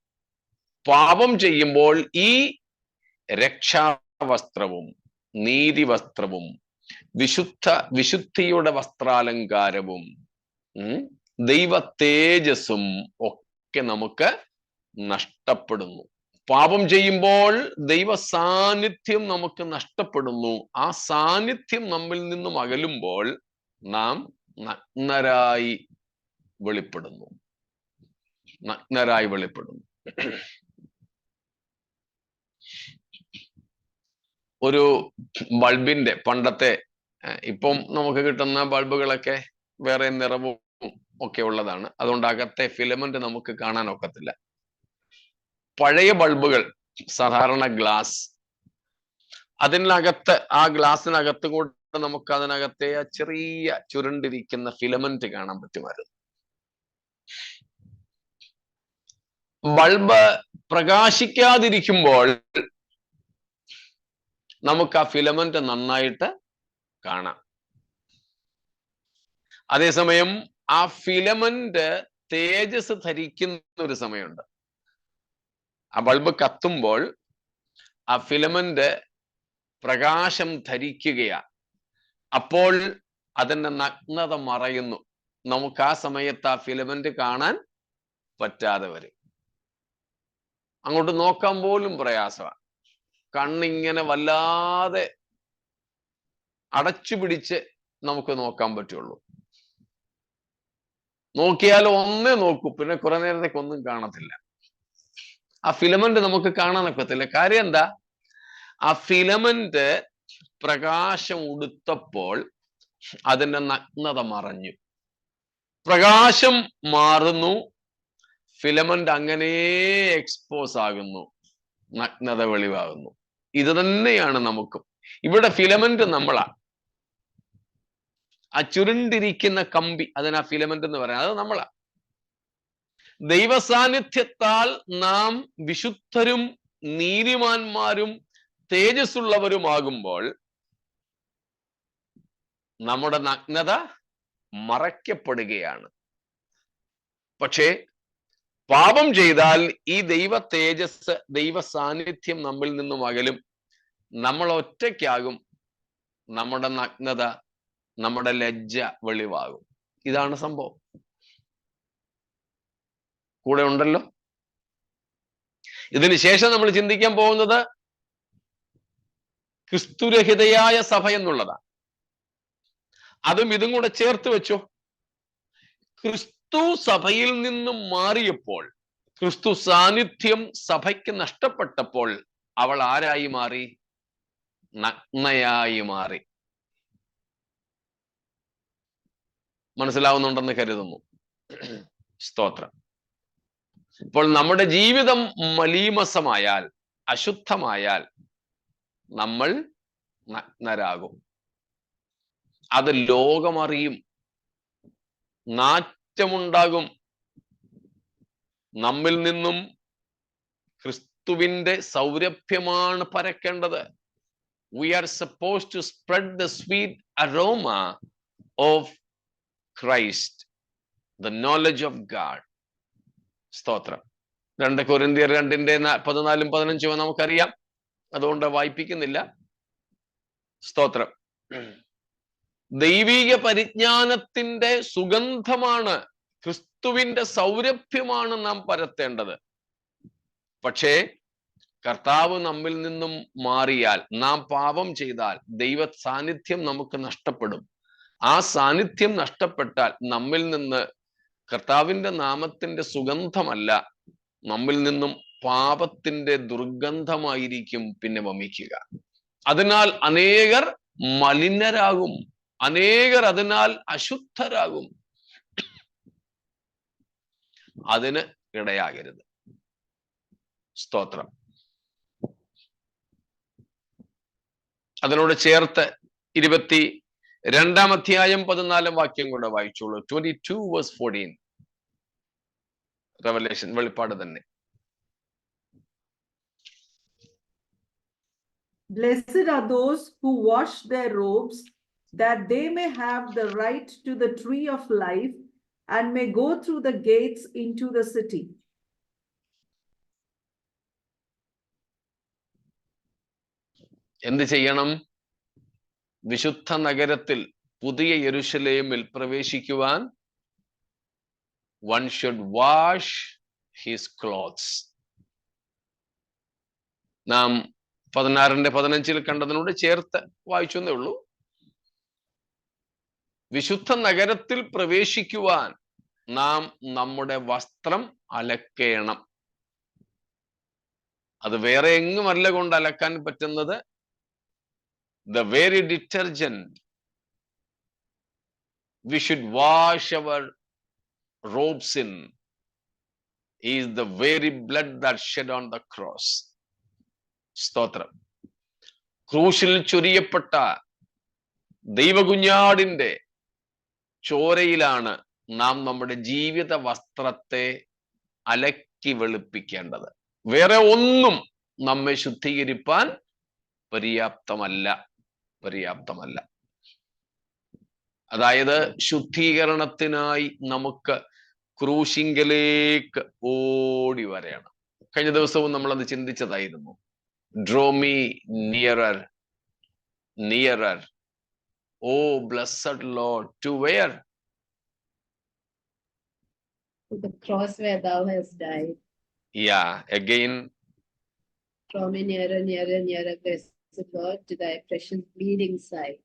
പാപം ചെയ്യുമ്പോൾ ഈ രക്ഷാവസ്ത്രവും നീതി വസ്ത്രവും വിശുദ്ധിയുടെ വസ്ത്രാലങ്കാരവും ദൈവ തേജസ്സും ഒക്കെ നമുക്ക് നഷ്ടപ്പെടുന്നു. പാപം ചെയ്യുമ്പോൾ ദൈവ സാന്നിധ്യം നമുക്ക് നഷ്ടപ്പെടുന്നു. ആ സാന്നിധ്യം നമ്മിൽ നിന്നും അകലുമ്പോൾ നാം നഗ്നരായി വെളിപ്പെടുന്നു. ഒരു ബൾബിന്റെ, പണ്ടത്തെ, ഇപ്പം നമുക്ക് കിട്ടുന്ന ബൾബുകളൊക്കെ വേറെ നിറവും ഒക്കെ ഉള്ളതാണ്, അതുകൊണ്ട് അകത്തെ ഫിലമെന്റ് നമുക്ക് കാണാൻ ഒക്കത്തില്ല. പഴയ ബൾബുകൾ സാധാരണ ഗ്ലാസ്, അതിനകത്ത്, ആ ഗ്ലാസിനകത്ത് കൂടെ നമുക്ക് അതിനകത്തെ ആ ചെറിയ ചുരുണ്ടിരിക്കുന്ന ഫിലമെന്റ് കാണാൻ പറ്റുമായിരുന്നു. ബൾബ് പ്രകാശിക്കാതിരിക്കുമ്പോൾ നമുക്ക് ആ ഫിലമെന്റ് നന്നായിട്ട് കാണാം. അതേസമയം ആ ഫിലമെന്റ് തേജസ് ധരിക്കുന്ന ഒരു സമയമുണ്ട്. ആ ബൾബ് കത്തുമ്പോൾ ആ ഫിലമെന്റ് പ്രകാശം ധരിക്കുകയാ. അപ്പോൾ അതിന്റെ നഗ്നത മറയുന്നു. നമുക്ക് ആ സമയത്ത് ആ ഫിലമെന്റ് കാണാൻ പറ്റാതെ വരും. അങ്ങോട്ട് നോക്കാൻ പോലും പ്രയാസമാണ്. കണ്ണിങ്ങനെ വല്ലാതെ അടച്ചു പിടിച്ച് നമുക്ക് നോക്കാൻ പറ്റുള്ളൂ. നോക്കിയാൽ ഒന്നേ നോക്കൂ, പിന്നെ കുറെ നേരത്തേക്ക് ഒന്നും കാണത്തില്ല. ആ ഫിലമെന്റ് നമുക്ക് കാണാനൊക്കത്തില്ല. കാര്യം എന്താ? ആ ഫിലമെന്റ് പ്രകാശം ഉടുത്തപ്പോൾ അതിന്റെ നഗ്നത മറഞ്ഞു. പ്രകാശം മാറുന്നു, ഫിലമെന്റ് അങ്ങനെ എക്സ്പോസ് ആകുന്നു, നഗ്നത വെളിവാകുന്നു. ഇത് തന്നെയാണ് നമുക്കും. ഇവിടെ ഫിലമെന്റ് നമ്മളാ. ആ ചുരുണ്ടിരിക്കുന്ന കമ്പി, അതിനാ ഫിലമെന്റ് എന്ന് പറയാം, അത് നമ്മളാ. ദൈവസാന്നിധ്യത്താൽ നാം വിശുദ്ധരും നീതിമാന്മാരും തേജസ്സുള്ളവരുമാകുമ്പോൾ നമ്മുടെ നഗ്നത മറയ്ക്കപ്പെടുകയാണ്. പക്ഷേ പാപം ചെയ്താൽ ഈ ദൈവ തേജസ്, ദൈവ സാന്നിധ്യം നമ്മിൽ നിന്നും അകലും. നമ്മൾ ഒറ്റയ്ക്കാകും. നമ്മുടെ നഗ്നത, നമ്മുടെ ലജ്ജ വെളിവാകും. ഇതാണ് സംഭവം. കൂടെ ഉണ്ടല്ലോ? ഇതിന് ശേഷം നമ്മൾ ചിന്തിക്കാൻ പോകുന്നത് ക്രിസ്തുരഹിതയായ സഭ എന്നുള്ളതാണ്. അതും ഇതും കൂടെ ചേർത്ത് വെച്ചോ. ക്രിസ്തു സഭയിൽ നിന്നും മാറിയപ്പോൾ, ക്രിസ്തു സാന്നിധ്യം സഭയ്ക്ക് നഷ്ടപ്പെട്ടപ്പോൾ അവൾ ആരായി മാറി? നഗ്നയായി മാറി. മനസ്സിലാവുന്നുണ്ടെന്ന് കരുതുന്നു. സ്തോത്രം. ഇപ്പോൾ നമ്മുടെ ജീവിതം മലീമസമായാൽ, അശുദ്ധമായാൽ നമ്മൾ നഗ്നരാകും. അത് ലോകമറിയും, നാറ്റമുണ്ടാകും. നമ്മിൽ നിന്നും ക്രിസ്തുവിന്റെ സൗരഭ്യമാണ് പരക്കേണ്ടത്. We are supposed to spread the sweet aroma of Christ, the knowledge of God. സ്തോത്രം. 2 കൊരിന്ത്യർ 2:14-15 നമുക്കറിയാം, അതുകൊണ്ട് വായിപ്പിക്കുന്നില്ല. സ്തോത്രം. ദൈവിക പരിജ്ഞാനത്തിന്റെ സുഗന്ധമാണ്, ക്രിസ്തുവിന്റെ സൗരഭ്യമാണ് നാം പരത്തേണ്ടത്. പക്ഷേ കർത്താവ് നമ്മിൽ നിന്നും മാറിയാൽ, നാം പാപം ചെയ്താൽ ദൈവ സാന്നിധ്യം നമുക്ക് നഷ്ടപ്പെടും. ആ സാന്നിധ്യം നഷ്ടപ്പെട്ടാൽ നമ്മിൽ നിന്ന് കർത്താവിന്റെ നാമത്തിന്റെ സുഗന്ധമല്ല, നമ്മിൽ നിന്നും പാപത്തിന്റെ ദുർഗന്ധമായിരിക്കും പിന്നെ വമിക്കുക. അതിനാൽ അനേകർ മലിനരാകും, അനേകർ അതിനാൽ അശുദ്ധരാകും. അതിന് ഇടയാകരുത്. സ്തോത്രം. അതിനോട് ചേർത്ത് 22-ാം അധ്യായം 14-ാം വാക്യം കൂടെ വായിച്ചോളൂ. 22:14 റെവലേഷൻ, വെളിപ്പാട് തന്നെ. Blessed are those who wash their robes, that they may have the right to the tree of life and may go through the gates into the city. എന്ത് ചെയ്യണം? വിശുദ്ധ നഗരത്തിൽ, പുതിയ യെരൂശലേമിൽ പ്രവേശിക്കുവാൻ one should wash his clothes. നാം 16-15 കണ്ടതിനോട് ചേർത്ത് വായിച്ചു എന്നേ ഉള്ളൂ. വിശുദ്ധ നഗരത്തിൽ പ്രവേശിക്കുവാൻ നാം നമ്മുടെ വസ്ത്രം അലക്കേണം. അത് വേറെ എങ്ങുമല്ല കൊണ്ട് അലക്കാൻ പറ്റുന്നത്. The very detergent we should wash our robes in is the very blood that shed on the cross. സ്തോത്രം. ക്രൂശിൽ ചൊരിയപ്പെട്ട ദൈവകുഞ്ഞാടിന്റെ ചോരയിലാണ് നാം നമ്മുടെ ജീവിത വസ്ത്രത്തെ അലക്കി വെളുപ്പിക്കേണ്ടത്. വേറെ ഒന്നും നമ്മെ ശുദ്ധീകരിപ്പാൻ പര്യാപ്തമല്ല. അതായത് ശുദ്ധീകരണത്തിനായി നമുക്ക് ക്രൂശിങ്കലേക്ക് ഓടി വരണം. കഴിഞ്ഞ ദിവസവും നമ്മളത് ചിന്തിച്ചതായിരുന്നു. Draw me nearer, nearer. Oh, blessed Lord, to where? To the cross where thou hast died. Yeah, again. Draw me nearer, nearer, nearer, blessed Lord, to thy precious bleeding side.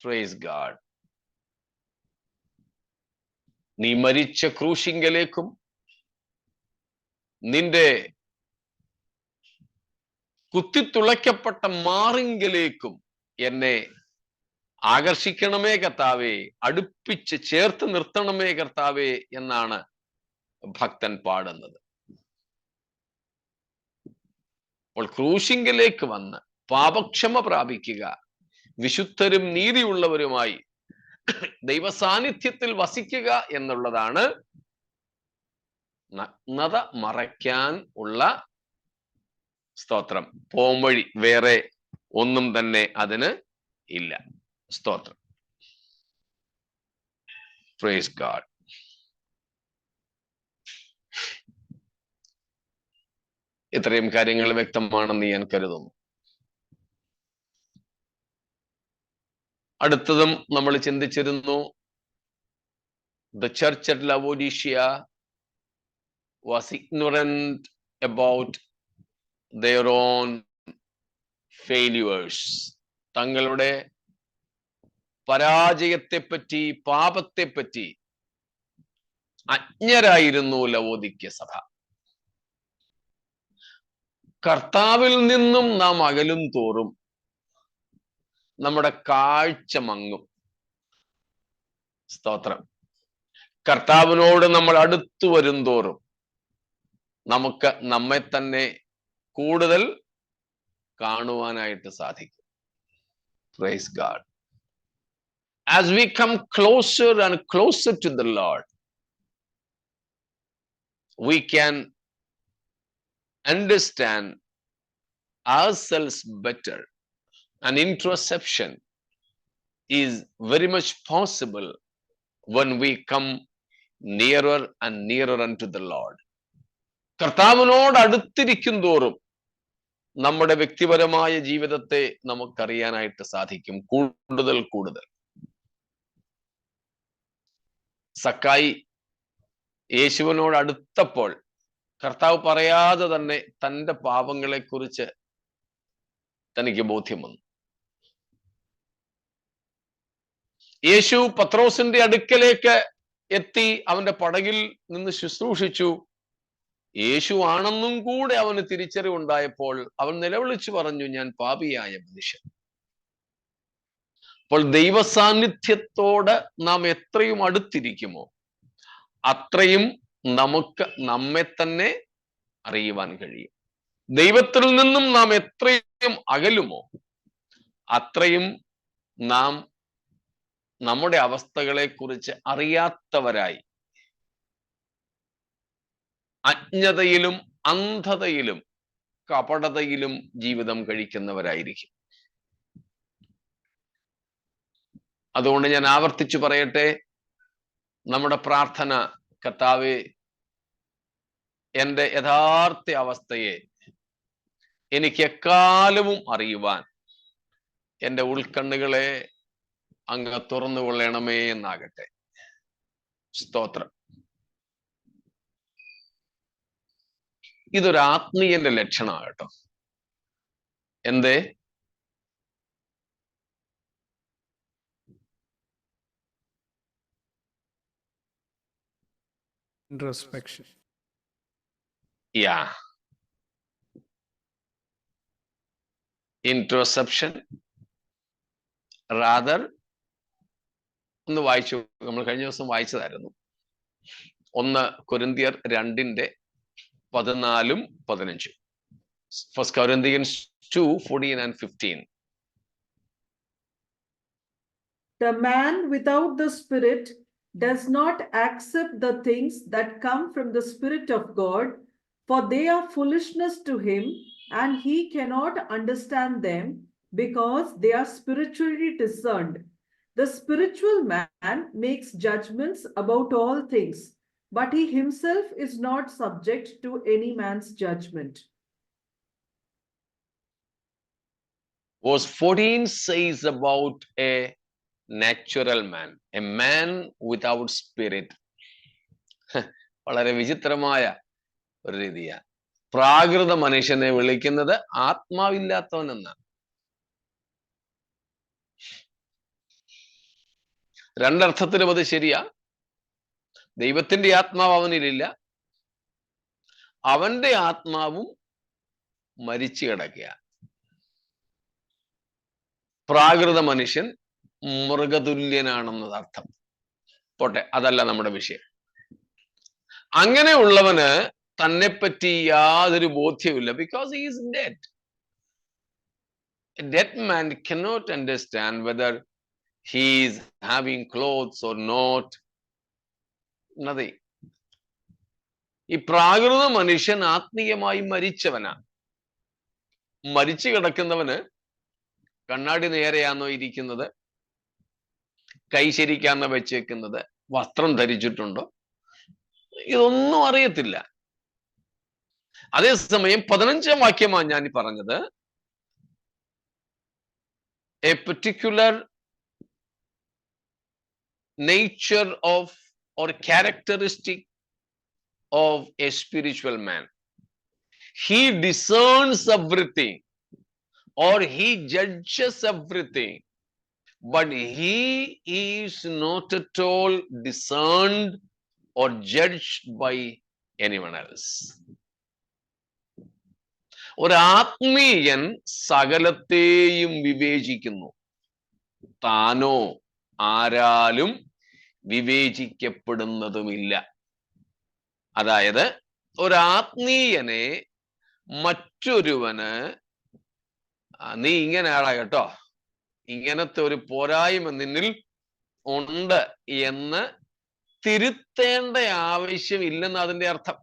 Praise God. നീ മരിച്ച ക്രൂശിങ്കലേക്കും നിന്റെ കുത്തിത്തുളയ്ക്കപ്പെട്ട മാറിങ്കലേക്കും എന്നെ ആകർഷിക്കണമേ കർത്താവേ, അടുപ്പിച്ച് ചേർത്ത് നിർത്തണമേ കർത്താവേ എന്നാണ് ഭക്തൻ പാടുന്നത്. അപ്പോൾ ക്രൂശിങ്കലേക്ക് വന്ന് പാപക്ഷമ പ്രാപിക്കുക, വിശുദ്ധരും നീതിയുള്ളവരുമായി ദൈവസാന്നിധ്യത്തിൽ വസിക്കുക എന്നുള്ളതാണ് നഗ്നത മറയ്ക്കാൻ ഉള്ള സ്തോത്രം പോംവഴി. വേറെ ഒന്നും തന്നെ അതിന് ഇല്ല. സ്തോത്രം. Praise God. ഇത്രയും കാര്യങ്ങൾ വ്യക്തമാണെന്ന് ഞാൻ കരുതുന്നു. അടുത്തതും നമ്മൾ ചിന്തിച്ചിരുന്നു, the church at Laodicea was ignorant about their own failures. തങ്ങളുടെ പരാജയത്തെപ്പറ്റി, പാപത്തെപ്പറ്റി അജ്ഞരായിരുന്നു ലവോദിക്യ സഭ. കർത്താവിൽ നിന്നും നാം അകലും തോറും നമ്മുടെ കാഴ്ച മങ്ങും. സ്തോത്രം. കർത്താവിനോട് നമ്മൾ അടുത്തു വരും തോറും നമുക്ക് നമ്മെ തന്നെ കൂടുതൽ കാണുവാനായിട്ട് സാധിക്കും. Praise God. As we come closer and closer to the Lord, we can understand ourselves better. An introspection is very much possible when we come nearer and nearer unto the Lord. കർത്താവിനോട് അടുത്തിരിക്കും തോറും നമ്മുടെ വ്യക്തിപരമായ ജീവിതത്തെ നമുക്കറിയാനായിട്ട് സാധിക്കും കൂടുതൽ കൂടുതൽ. സക്കായി യേശുവിനോട് അടുത്തപ്പോൾ കർത്താവ് പറയാതെ തന്നെ തന്റെ പാപങ്ങളെ കുറിച്ച് തനിക്ക് ബോധ്യം വന്നു. യേശു പത്രോസിന്റെ അടുക്കലേക്ക് എത്തി അവന്റെ പടകിൽ നിന്ന് ശുശ്രൂഷിച്ചു. യേശു ആണെന്നും കൂടെ അവന് തിരിച്ചറിവുണ്ടായപ്പോൾ അവൻ നിലവിളിച്ചു പറഞ്ഞു, ഞാൻ പാപിയായ മനുഷ്യൻ. അപ്പോൾ ദൈവസാന്നിധ്യത്തോട് നാം എത്രയും അടുത്തിരിക്കുമോ അത്രയും നമുക്ക് നമ്മെ തന്നെ അറിയുവാൻ കഴിയും. ദൈവത്തിൽ നിന്നും നാം എത്രയും അകലുമോ അത്രയും നാം നമ്മുടെ അവസ്ഥകളെ കുറിച്ച് അറിയാത്തവരായി, അജ്ഞതയിലും അന്ധതയിലും കപടതയിലും ജീവിതം കഴിക്കുന്നവരായിരിക്കും. അതുകൊണ്ട് ഞാൻ ആവർത്തിച്ചു പറയട്ടെ, നമ്മുടെ പ്രാർത്ഥന, കർത്താവേ, എൻ്റെ യഥാർത്ഥ അവസ്ഥയെ എനിക്ക് എക്കാലവും അറിയുവാൻ എൻ്റെ ഉൾക്കണ്ണുകളെ അങ്ങ് തുറന്നു കൊള്ളണമേ എന്നാകട്ടെ. സ്തോത്രം. ഇതൊരു ആത്മീയന്റെ ലക്ഷണമാണ് കേട്ടോ. എന്തേ? Introspection. Yeah. Introspection. Rather, ഒന്ന് വായിച്ചു, നമ്മൾ കഴിഞ്ഞ ദിവസം വായിച്ചതായിരുന്നു. 1 കൊരിന്ത്യർ 2:14-15. 1 Corinthians 2:14 and 15. The man without the Spirit does not accept the things that come from the Spirit of God, for they are foolishness to him, and he cannot understand them because they are spiritually discerned. The spiritual man makes judgments about all things, but he himself is not subject to any man's judgment. Verse 14 says about a natural man, a man without spirit. വളരെ വിചിത്രമായ ഒരു രീതിയാണ്. പ്രാകൃത മനുഷ്യനെ വിളിക്കുന്നത് ആത്മാവില്ലാത്തവൻ എന്നാണ്. രണ്ടർത്ഥത്തിലും അത് ശരിയാ. ദൈവത്തിന്റെ ആത്മാവ് അവനിലില്ല, അവന്റെ ആത്മാവും മരിച്ചു കിടക്കുക. പ്രാകൃത മനുഷ്യൻ മൃഗതുല്യനാണെന്നത് അർത്ഥം. പോട്ടെ, അതല്ല നമ്മുടെ വിഷയം. അങ്ങനെയുള്ളവന് തന്നെപ്പറ്റി യാതൊരു ബോധ്യവുമില്ല. Because he is dead. A dead man cannot understand whether he is having clothes or not. Nothing. ഈ പ്രാകൃത മനുഷ്യൻ ആത്മീയമായി മരിച്ചവനാണ്. മരിച്ചു കിടക്കുന്നവന് കണ്ണാടി നേരെയാണോ ഇരിക്കുന്നത്, കൈ ശരിക്കാന്നോ വെച്ചേക്കുന്നത്, വസ്ത്രം ധരിച്ചിട്ടുണ്ടോ, ഇതൊന്നും അറിയത്തില്ല. അതേസമയം 15-ാം വാക്യമാണ് ഞാൻ പറഞ്ഞത്. A particular nature of or characteristic of a spiritual man. He discerns everything or he judges everything, but he is not at all discerned or judged by anyone else. ഒരു ആത്മീയൻ സകലത്തെയും വിവേചിക്കുന്നു, താനോ ആരാലും വിവേചിക്കപ്പെടുന്നതുമില്ല. അതായത് ഒരാത്മീയനെ മറ്റൊരുവന് നീ ഇങ്ങനെയാടാ കേട്ടോ, ഇങ്ങനത്തെ ഒരു പോരായ്മ നിന്നിൽ ഉണ്ട് എന്ന് തിരുത്തേണ്ട ആവശ്യമില്ലെന്ന് അതിന്റെ അർത്ഥം.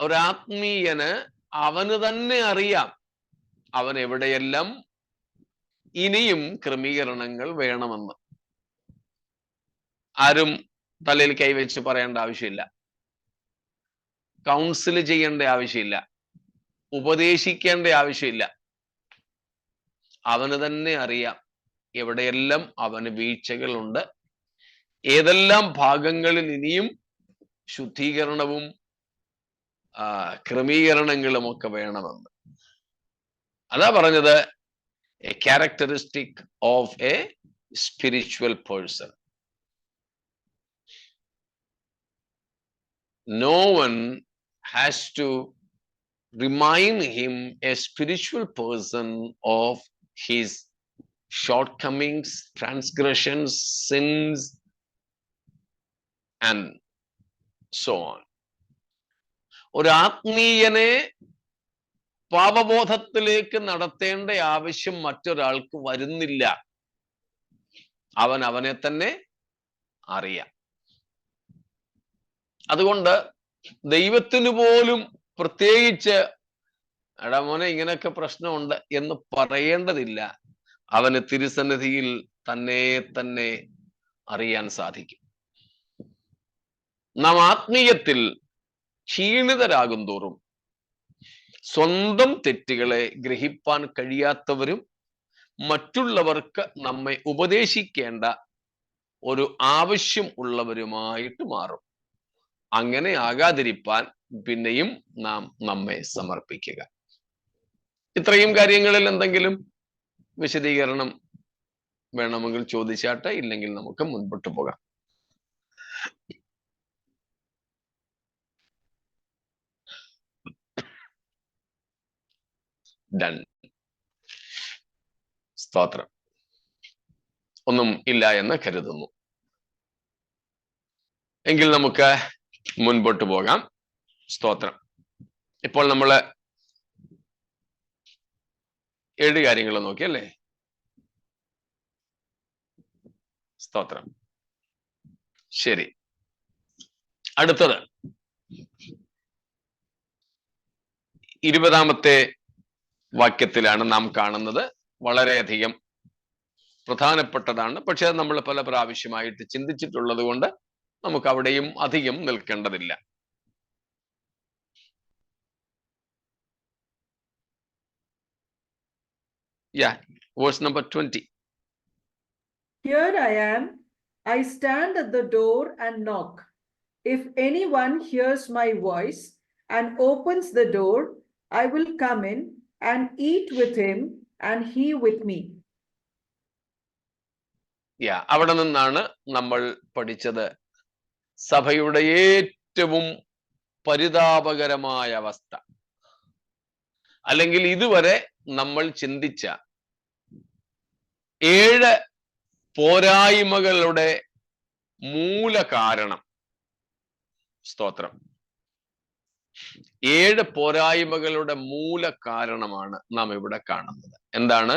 ഒരാത്മീയന് അവന് തന്നെ അറിയാം അവൻ എവിടെയെല്ലാം ഇനിയും ക്രമീകരണങ്ങൾ വേണമെന്ന്. ആരും തലയിൽ കൈവച്ച് പറയേണ്ട ആവശ്യമില്ല, കൗൺസിൽ ചെയ്യേണ്ട ആവശ്യമില്ല, ഉപദേശിക്കേണ്ട ആവശ്യമില്ല. അവന് തന്നെ അറിയാം എവിടെയെല്ലാം അവന് വീഴ്ചകളുണ്ട്, ഏതെല്ലാം ഭാഗങ്ങളിൽ ഇനിയും ശുദ്ധീകരണവും ക്രമീകരണങ്ങളും ഒക്കെ വേണമെന്ന്. അതാ പറഞ്ഞത് a characteristic of a spiritual person. No one has to remind him, a spiritual person, of his shortcomings, transgressions, sins, and so on. ഒരു ആത്മീയനെ പാപബോധത്തിലേക്ക് നടത്തേണ്ട ആവശ്യം മറ്റൊരാൾക്ക് വരുന്നില്ല. അവൻ അവനെ തന്നെ അറിയാം. അതുകൊണ്ട് ദൈവത്തിന് പോലും പ്രത്യേകിച്ച് എടാ മോനെ ഇങ്ങനെയൊക്കെ പ്രശ്നമുണ്ട് എന്ന് പറയേണ്ടതില്ല. അവന് തിരുസന്നിധിയിൽ തന്നെ അറിയാൻ സാധിക്കും. നാം ആത്മീയത്തിൽ ക്ഷീണിതരാകും തോറും സ്വന്തം തെറ്റുകളെ ഗ്രഹിപ്പാൻ കഴിയാത്തവരും മറ്റുള്ളവർക്ക് നമ്മെ ഉപദേശിക്കേണ്ട ഒരു ആവശ്യം ഉള്ളവരുമായിട്ട് മാറും. അങ്ങനെ ആകാതിരിപ്പാൻ പിന്നെയും നാം നമ്മെ സമർപ്പിക്കുക. ഇത്രയും കാര്യങ്ങളിൽ എന്തെങ്കിലും വിശദീകരണം വേണമെങ്കിൽ ചോദിച്ചാട്ടെ, ഇല്ലെങ്കിൽ നമുക്ക് മുൻപോട്ട് പോകാം. ഡൺ. സ്തോത്രം. ഒന്നും ഇല്ല എന്ന് കരുതുന്നു. എങ്കിൽ നമുക്ക് മുൻപോട്ട് പോകാം. സ്തോത്രം. ഇപ്പോൾ നമ്മൾ 7 കാര്യങ്ങൾ നോക്കിയല്ലേ? സ്തോത്രം. ശരി, അടുത്തത് 20-ാമത്തെ വാക്യത്തിലാണ് നാം കാണുന്നത്. വളരെയധികം പ്രധാനപ്പെട്ടതാണ്. പക്ഷെ നമ്മൾ പല പ്രാവശ്യമായിട്ട് ചിന്തിച്ചിട്ടുള്ളത് കൊണ്ട് നമുക്ക് അവിടെയും അധികം നിൽക്കേണ്ടതില്ല. Verse number 20. Here I am, I stand at the door and knock. If anyone hears my voice and opens the door, I will come in and eat with him and he with me. അവിടെ നിന്നാണ് നമ്മൾ പഠിച്ചത് സഭയുടെ ഏറ്റവും പരിതാപകരമായ അവസ്ഥ, അല്ലെങ്കിൽ ഇതുവരെ നമ്മൾ ചിന്തിച്ച 7 പോരായ്മകളുടെ മൂല കാരണം. സ്തോത്രം. 7 പോരായ്മകളുടെ മൂല കാരണമാണ് നാം ഇവിടെ കാണുന്നത്. എന്താണ്?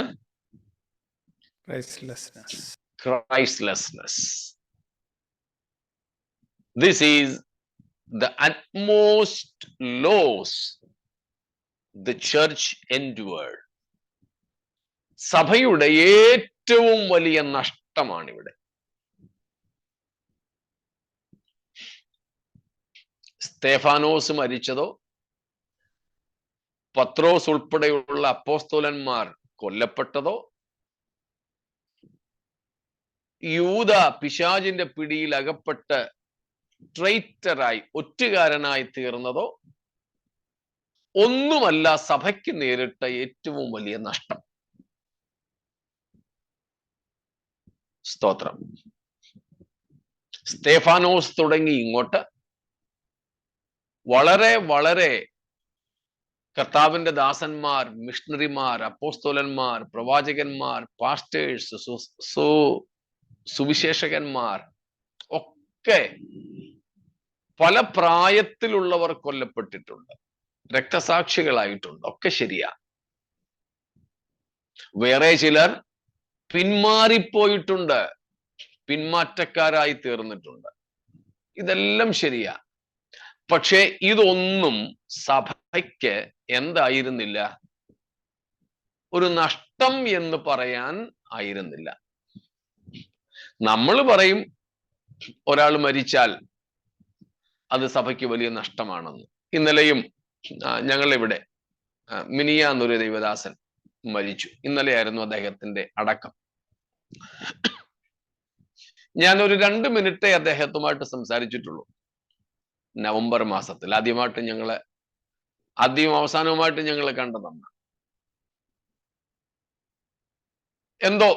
Christlessness. This is the utmost loss the church endured. സഭയുടെ ഏറ്റവും വലിയ നഷ്ടമാണ് ഇവിടെ. സ്തേഫാനോസ് മരിച്ചതോ, പത്രോസ് ഉൾപ്പെടെയുള്ള അപ്പോസ്തലന്മാർ കൊല്ലപ്പെട്ടതോ, യൂദ പിശാചിന്റെ പിടിയിൽ അകപ്പെട്ട് ട്രൈറ്ററായി, ഒറ്റുകാരനായി തീർന്നതോ ഒന്നുമല്ല സഭയ്ക്ക് നേരിട്ട ഏറ്റവും വലിയ നഷ്ടം. സ്തോത്രം. സ്തേഫാനോസ് തുടങ്ങി ഇങ്ങോട്ട് വളരെ വളരെ കർത്താവിന്റെ ദാസന്മാർ, മിഷണറിമാർ, അപ്പോസ്തലന്മാർ, പ്രവാചകന്മാർ, പാസ്റ്റേഴ്സ്, സുവിശേഷകന്മാർ ഒക്കെ പല പ്രായത്തിലുള്ളവർ കൊല്ലപ്പെട്ടിട്ടുണ്ട്, രക്തസാക്ഷികളായിട്ടുണ്ട്. ഒക്കെ ശരിയാ. വേറെ ചിലർ പിന്മാറിപ്പോയിട്ടുണ്ട്, പിന്മാറ്റക്കാരായി തീർന്നിട്ടുണ്ട്. ഇതെല്ലാം ശരിയാ. പക്ഷേ ഇതൊന്നും സഭയ്ക്ക് എന്തായിരുന്നില്ല? ഒരു നഷ്ടം എന്ന് പറയാൻ ആയിരുന്നില്ല. നമ്മൾ പറയും ഒരാൾ മരിച്ചാൽ അത് സഭയ്ക്ക് വലിയ നഷ്ടമാണെന്ന്. ഇന്നലെയും ഞങ്ങളിവിടെ മിനിയാന്നൊരു ദൈവദാസൻ മരിച്ചു. ഇന്നലെയായിരുന്നു അദ്ദേഹത്തിന്റെ അടക്കം. ഞാനൊരു 2 മിനിറ്റേ അദ്ദേഹത്തുമായിട്ട് സംസാരിച്ചിട്ടുള്ളൂ. നവംബർ മാസത്തിൽ ആദ്യവും അവസാനവുമായിട്ട് ഞങ്ങൾ കണ്ടതാണ്. എന്തോ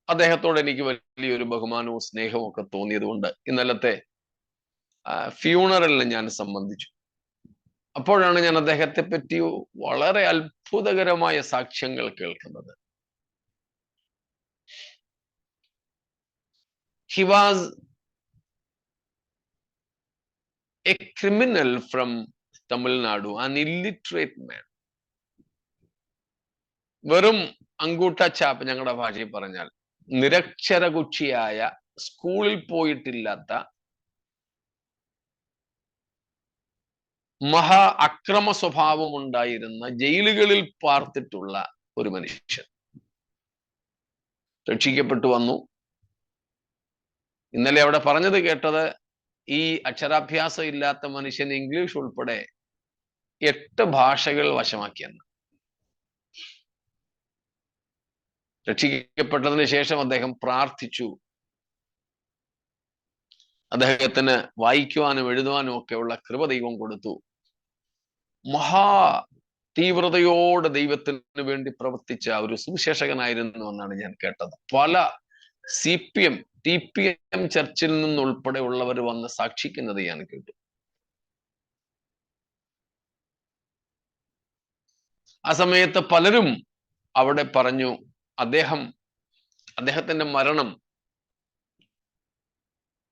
അദ്ദേഹത്തോട് എനിക്ക് വലിയൊരു ബഹുമാനവും സ്നേഹവും ഒക്കെ തോന്നിയത് കൊണ്ട് ഇന്നലത്തെ ഫ്യൂണറലിന് ഞാൻ സംബന്ധിച്ചു. അപ്പോഴാണ് ഞാൻ അദ്ദേഹത്തെ പറ്റി വളരെ അത്ഭുതകരമായ സാക്ഷ്യങ്ങൾ കേൾക്കുന്നത്. He was a criminal from Tamil Nadu, an illiterate man. വെറും അങ്കൂട്ട ചാപ്പ്, ഞങ്ങളുടെ ഭാഷയിൽ പറഞ്ഞാൽ നിരക്ഷരകുക്ഷിയായ, സ്കൂളിൽ പോയിട്ടില്ലാത്ത, മഹാ അക്രമ സ്വഭാവം ഉണ്ടായിരുന്ന, ജയിലുകളിൽ പാർത്തിട്ടുള്ള ഒരു മനുഷ്യൻ രക്ഷിക്കപ്പെട്ടു വന്നു. ഇന്നലെ അവിടെ പറഞ്ഞത് കേട്ടത്, ഈ അക്ഷരാഭ്യാസം ഇല്ലാത്ത മനുഷ്യൻ ഇംഗ്ലീഷ് ഉൾപ്പെടെ 8 ഭാഷകൾ വശമാക്കിയെന്ന്. രക്ഷിക്കപ്പെട്ടതിന് ശേഷം അദ്ദേഹം പ്രാർത്ഥിച്ചു. അദ്ദേഹത്തിന് വായിക്കുവാനും എഴുതുവാനും ഒക്കെയുള്ള കൃപ ദൈവം കൊടുത്തു. മഹാ തീവ്രതയോടെ ദൈവത്തിന് വേണ്ടി പ്രവർത്തിച്ച ഒരു സുവിശേഷകനായിരുന്നു എന്നാണ് ഞാൻ കേട്ടത്. പല CPM, TPM ചർച്ചിൽ നിന്നുൾപ്പെടെ ഉള്ളവർ വന്ന് സാക്ഷിക്കുന്നത് ഞാൻ കേട്ടു. ആ സമയത്ത് പലരും അവിടെ പറഞ്ഞു, അദ്ദേഹത്തിന്റെ മരണം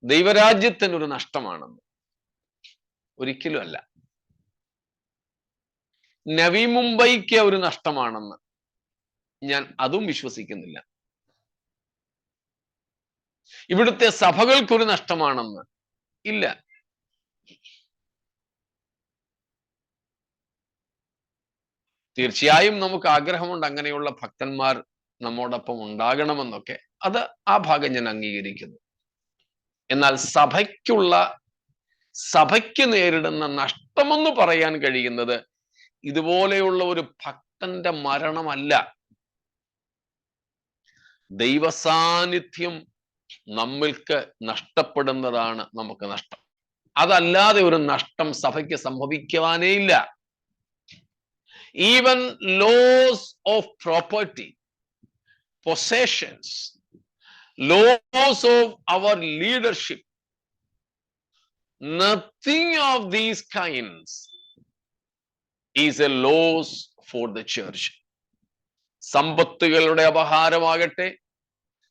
ദൈവരാജ്യത്തിനൊരു നഷ്ടമാണെന്ന്. ഒരിക്കലും അല്ല. നവി മുംബൈക്ക് ഒരു നഷ്ടമാണെന്ന് ഞാൻ അതും വിശ്വസിക്കുന്നില്ല. ഇവിടുത്തെ സഭകൾക്കൊരു നഷ്ടമാണെന്ന് ഇല്ല. തീർച്ചയായും നമുക്ക് ആഗ്രഹമുണ്ട് അങ്ങനെയുള്ള ഭക്തന്മാർ നമ്മോടൊപ്പം ഉണ്ടാകണമെന്നൊക്കെ. അത് ആ ഭാഗം ഞാൻ അംഗീകരിക്കുന്നു. എന്നാൽ സഭയ്ക്ക് നേരിടുന്ന നഷ്ടമെന്ന് പറയാൻ കഴിയുന്നത് ഇതുപോലെയുള്ള ഒരു ഭക്തന്റെ മരണമല്ല. ദൈവസാന്നിധ്യം നമ്മൾക്ക് നഷ്ടപ്പെടുന്നതാണ് നമുക്ക് നഷ്ടം. അതല്ലാതെ ഒരു നഷ്ടം സഭയ്ക്ക് സംഭവിക്കുവാനേ ഇല്ല. Even loss of property, possessions, loss of our leadership, nothing of these kinds is a loss for the church. സമ്പത്തുകളുടെ അപഹാരമാകട്ടെ,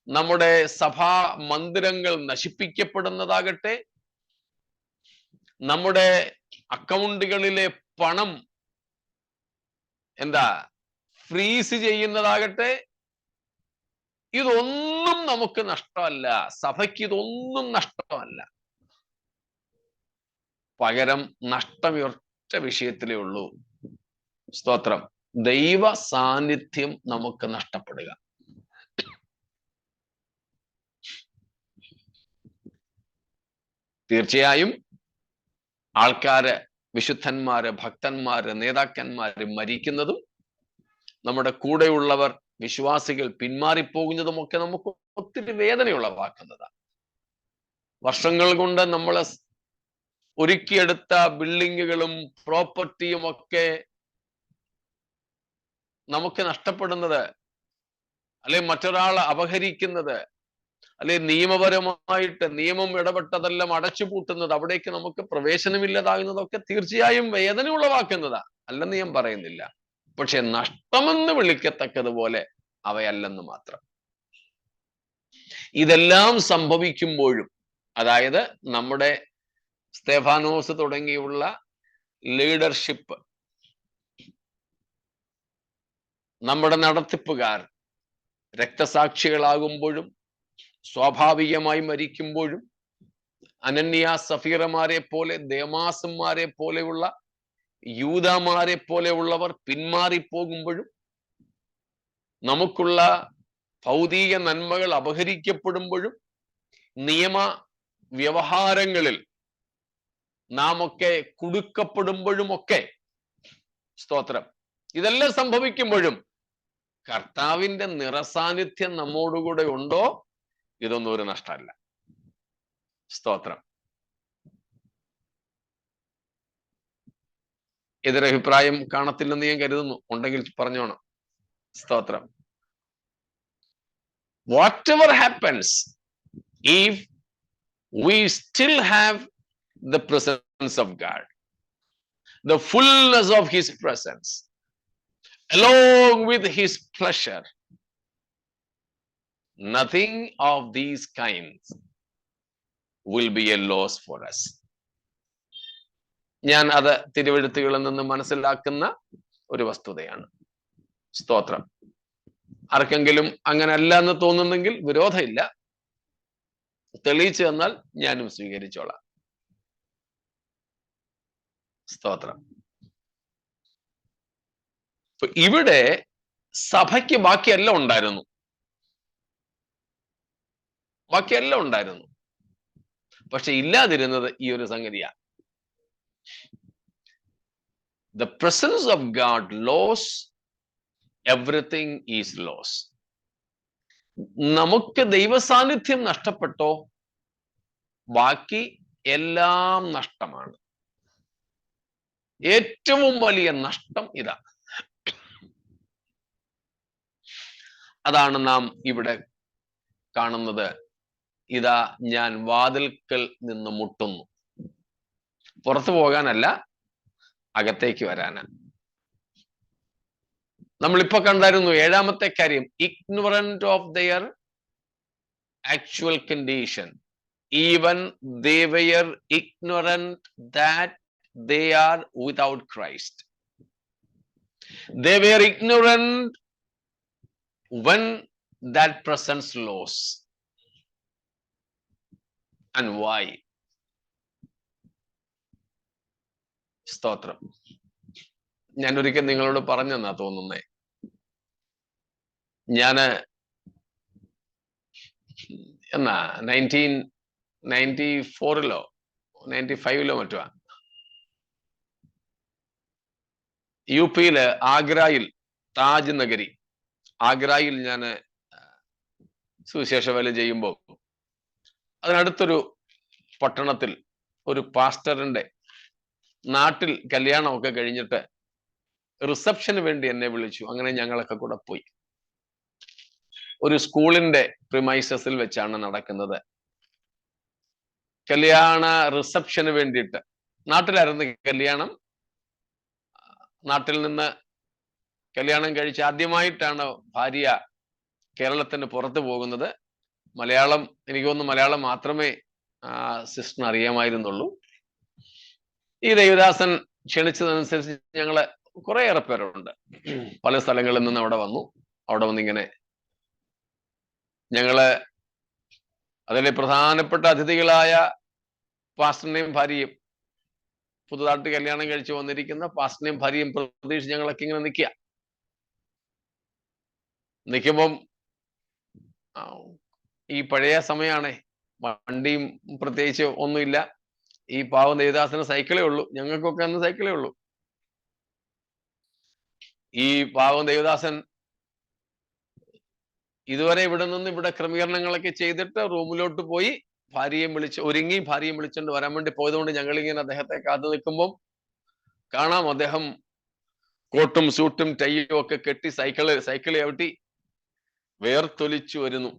നമ്മുടെ സഭാ മന്ദിരങ്ങൾ നശിപ്പിക്കപ്പെടുന്നതാകട്ടെ, നമ്മുടെ അക്കൗണ്ടുകളിലെ പണം ഫ്രീസ് ചെയ്യുന്നതാകട്ടെ, ഇതൊന്നും നമുക്ക് നഷ്ടമല്ല. സഭയ്ക്ക് ഇതൊന്നും നഷ്ടമല്ല. പകരം നഷ്ടം ഒറ്റ വിഷയത്തിലേ ഉള്ളൂ. സ്തോത്രം. ദൈവ സാന്നിധ്യം നമുക്ക് നഷ്ടപ്പെടുക. തീർച്ചയായും ആൾക്കാര്, വിശുദ്ധന്മാര്, ഭക്തന്മാര്, നേതാക്കന്മാര് മരിക്കുന്നതും നമ്മുടെ കൂടെയുള്ളവർ വിശ്വാസികൾ പിന്മാറിപ്പോകുന്നതുമൊക്കെ നമുക്ക് ഒത്തിരി വേദനയുളവാക്കുന്നതാണ്. വർഷങ്ങൾ കൊണ്ട് നമ്മൾ ഒരുക്കിയെടുത്ത ബിൽഡിങ്ങുകളും പ്രോപ്പർട്ടിയും ഒക്കെ നമുക്ക് നഷ്ടപ്പെടുന്നത്, അല്ലെ മറ്റൊരാൾ അപഹരിക്കുന്നത്, അല്ലെ നിയമപരമായിട്ട് നിയമം ഇടപെട്ടതെല്ലാം അടച്ചുപൂട്ടുന്നത്, അവിടേക്ക് നമുക്ക് പ്രവേശനമില്ലതാകുന്നതൊക്കെ തീർച്ചയായും വേദന ഉളവാക്കുന്നതാ, അല്ലെന്ന് ഞാൻ പറയുന്നില്ല. പക്ഷെ നഷ്ടമെന്ന് വിളിക്കത്തക്കതുപോലെ അവയല്ലെന്ന് മാത്രം. ഇതെല്ലാം സംഭവിക്കുമ്പോഴും, അതായത് നമ്മുടെ സ്തെഫാനോസ് തുടങ്ങിയുള്ള ലീഡർഷിപ്പ്, നമ്മുടെ നടത്തിപ്പുകാർ രക്തസാക്ഷികളാകുമ്പോഴും, സ്വാഭാവികമായി മരിക്കുമ്പോഴും, അനന്യ സഫീറമാരെ പോലെ, ദേമാസന്മാരെ പോലെയുള്ള, യൂദാമാരെ പോലെയുള്ളവർ പിന്മാറിപ്പോകുമ്പോഴും, നമുക്കുള്ള ഭൗതിക നന്മകൾ അപഹരിക്കപ്പെടുമ്പോഴും, നിയമ വ്യവഹാരങ്ങളിൽ നാം ഒക്കെ കുടുക്കപ്പെടുമ്പോഴുമൊക്കെ, സ്തോത്രം, ഇതെല്ലാം സംഭവിക്കുമ്പോഴും കർത്താവിന്റെ നിറസാന്നിധ്യം നമ്മോടുകൂടെ ഉണ്ടോ? ഇതൊന്നും ഒരു നഷ്ടമല്ല. സ്തോത്രം. എതിരഭിപ്രായം കാണത്തില്ലെന്ന് ഞാൻ കരുതുന്നു. ഉണ്ടെങ്കിൽ പറഞ്ഞോണം. സ്തോത്രം. Whatever happens, if we still have the presence of God, the fullness of his presence, along with his pleasure, nothing of these kinds will be a loss for us. ഞാൻ അത് തിരുവെഴുത്തുകളിൽ നിന്ന് മനസ്സിലാക്കുന്ന ഒരു വസ്തുതയാണ്. സ്തോത്രം. ആർക്കെങ്കിലും അങ്ങനെ അല്ല എന്ന് തോന്നുന്നെങ്കിൽ വിരോധമില്ല, തെളിയിച്ചു തന്നാൽ ഞാനും സ്വീകരിച്ചോളാം. സ്തോത്രം. ഇവിടെ സഭയ്ക്ക് ബാക്കിയെല്ലാം ഉണ്ടായിരുന്നു, ബാക്കിയെല്ലാം ഉണ്ടായിരുന്നു. പക്ഷെ ഇല്ലാതിരുന്നത് ഈ ഒരു സംഗതിയാണ്. The presence of God loss, everything is loss. നമുക്ക് ദൈവസാന്നിധ്യം നഷ്ടപ്പെട്ടോ ബാക്കി എല്ലാം നഷ്ടമാണ്. ഏറ്റവും വലിയ നഷ്ടം ഇതാ. അതാണ് നാം ഇവിടെ കാണുന്നത്. ഇതാ ഞാൻ വാതിൽക്കൽ നിന്ന് മുട്ടുന്നു. പുറത്തു പോകാനല്ല, അകത്തേക്ക് വരാനാ. നമ്മളിപ്പോ കണ്ടായിരുന്നു 7ാമത്തെ കാര്യം, ignorant of their actual condition. Even they were ignorant that they are without Christ. They were ignorant when that presence lost. And why? സ്തോത്രം. ഞാൻ ഒരിക്കൽ നിങ്ങളോട് പറഞ്ഞെന്നാ തോന്നുന്നേ. ഞാന് 1994 95 മറ്റോ യുപിയില് ആഗ്രായിൽ, താജ് നഗരി ആഗ്രായിൽ ഞാൻ സുവിശേഷ വേല ചെയ്യുമ്പോൾ അതിനടുത്തൊരു പട്ടണത്തിൽ ഒരു പാസ്റ്ററിന്റെ നാട്ടിൽ കല്യാണമൊക്കെ കഴിഞ്ഞിട്ട് റിസപ്ഷന് വേണ്ടി എന്നെ വിളിച്ചു. അങ്ങനെ ഞങ്ങളൊക്കെ കൂടെ പോയി. ഒരു സ്കൂളിന്റെ പ്രിമൈസസിൽ വെച്ചാണ് നടക്കുന്നത്. കല്യാണ റിസപ്ഷന് വേണ്ടിയിട്ട് നാട്ടിലായിരുന്നു കല്യാണം. നാട്ടിൽ നിന്ന് കല്യാണം കഴിച്ച് ആദ്യമായിട്ടാണ് ഭാര്യ കേരളത്തിന് പുറത്തു പോകുന്നത്. മലയാളം, എനിക്ക് തോന്നുന്നു മലയാളം മാത്രമേ സിസ്റ്ററിന് അറിയാമായിരുന്നുള്ളൂ. ഈ ദേവദാസൻ ക്ഷണിച്ചതനുസരിച്ച് ഞങ്ങള് കുറേയേറെ പേരുണ്ട്, പല സ്ഥലങ്ങളിൽ നിന്ന് അവിടെ വന്നു. അവിടെ വന്നിങ്ങനെ ഞങ്ങള് അതിലെ പ്രധാനപ്പെട്ട അതിഥികളായ പാസ്റ്ററിനെയും ഭാര്യയും, പുതുതായിട്ട് കല്യാണം കഴിച്ചു വന്നിരിക്കുന്ന പാസ്റ്ററിനെയും ഭാര്യയും പ്രതീക്ഷിച്ച് ഞങ്ങളൊക്കെ ഇങ്ങനെ നിൽക്കുമ്പം ഈ പഴയ സമയമാണേ, വണ്ടിയും പ്രത്യേകിച്ച് ഒന്നുമില്ല. ഈ പാവം ദേവദാസന് സൈക്കിളേ ഉള്ളൂ, ഞങ്ങൾക്കൊക്കെ അന്ന് സൈക്കിളേ ഉള്ളൂ. ഈ പാവം ദേവദാസൻ ഇതുവരെ ഇവിടെ നിന്ന് ഇവിടെ ക്രമീകരണങ്ങളൊക്കെ ചെയ്തിട്ട് റൂമിലോട്ട് പോയി ഒരുങ്ങി ഭാര്യയെ വിളിച്ചുകൊണ്ട് വരാൻ വേണ്ടി പോയതുകൊണ്ട് ഞങ്ങളിങ്ങനെ അദ്ദേഹത്തെ കാത്തു നിൽക്കുമ്പോൾ കാണാം അദ്ദേഹം കോട്ടും സൂട്ടും ടൈയും ഒക്കെ കെട്ടി സൈക്കിള് ചവിട്ടി വേർത്തൊലിച്ചു വരുന്നു.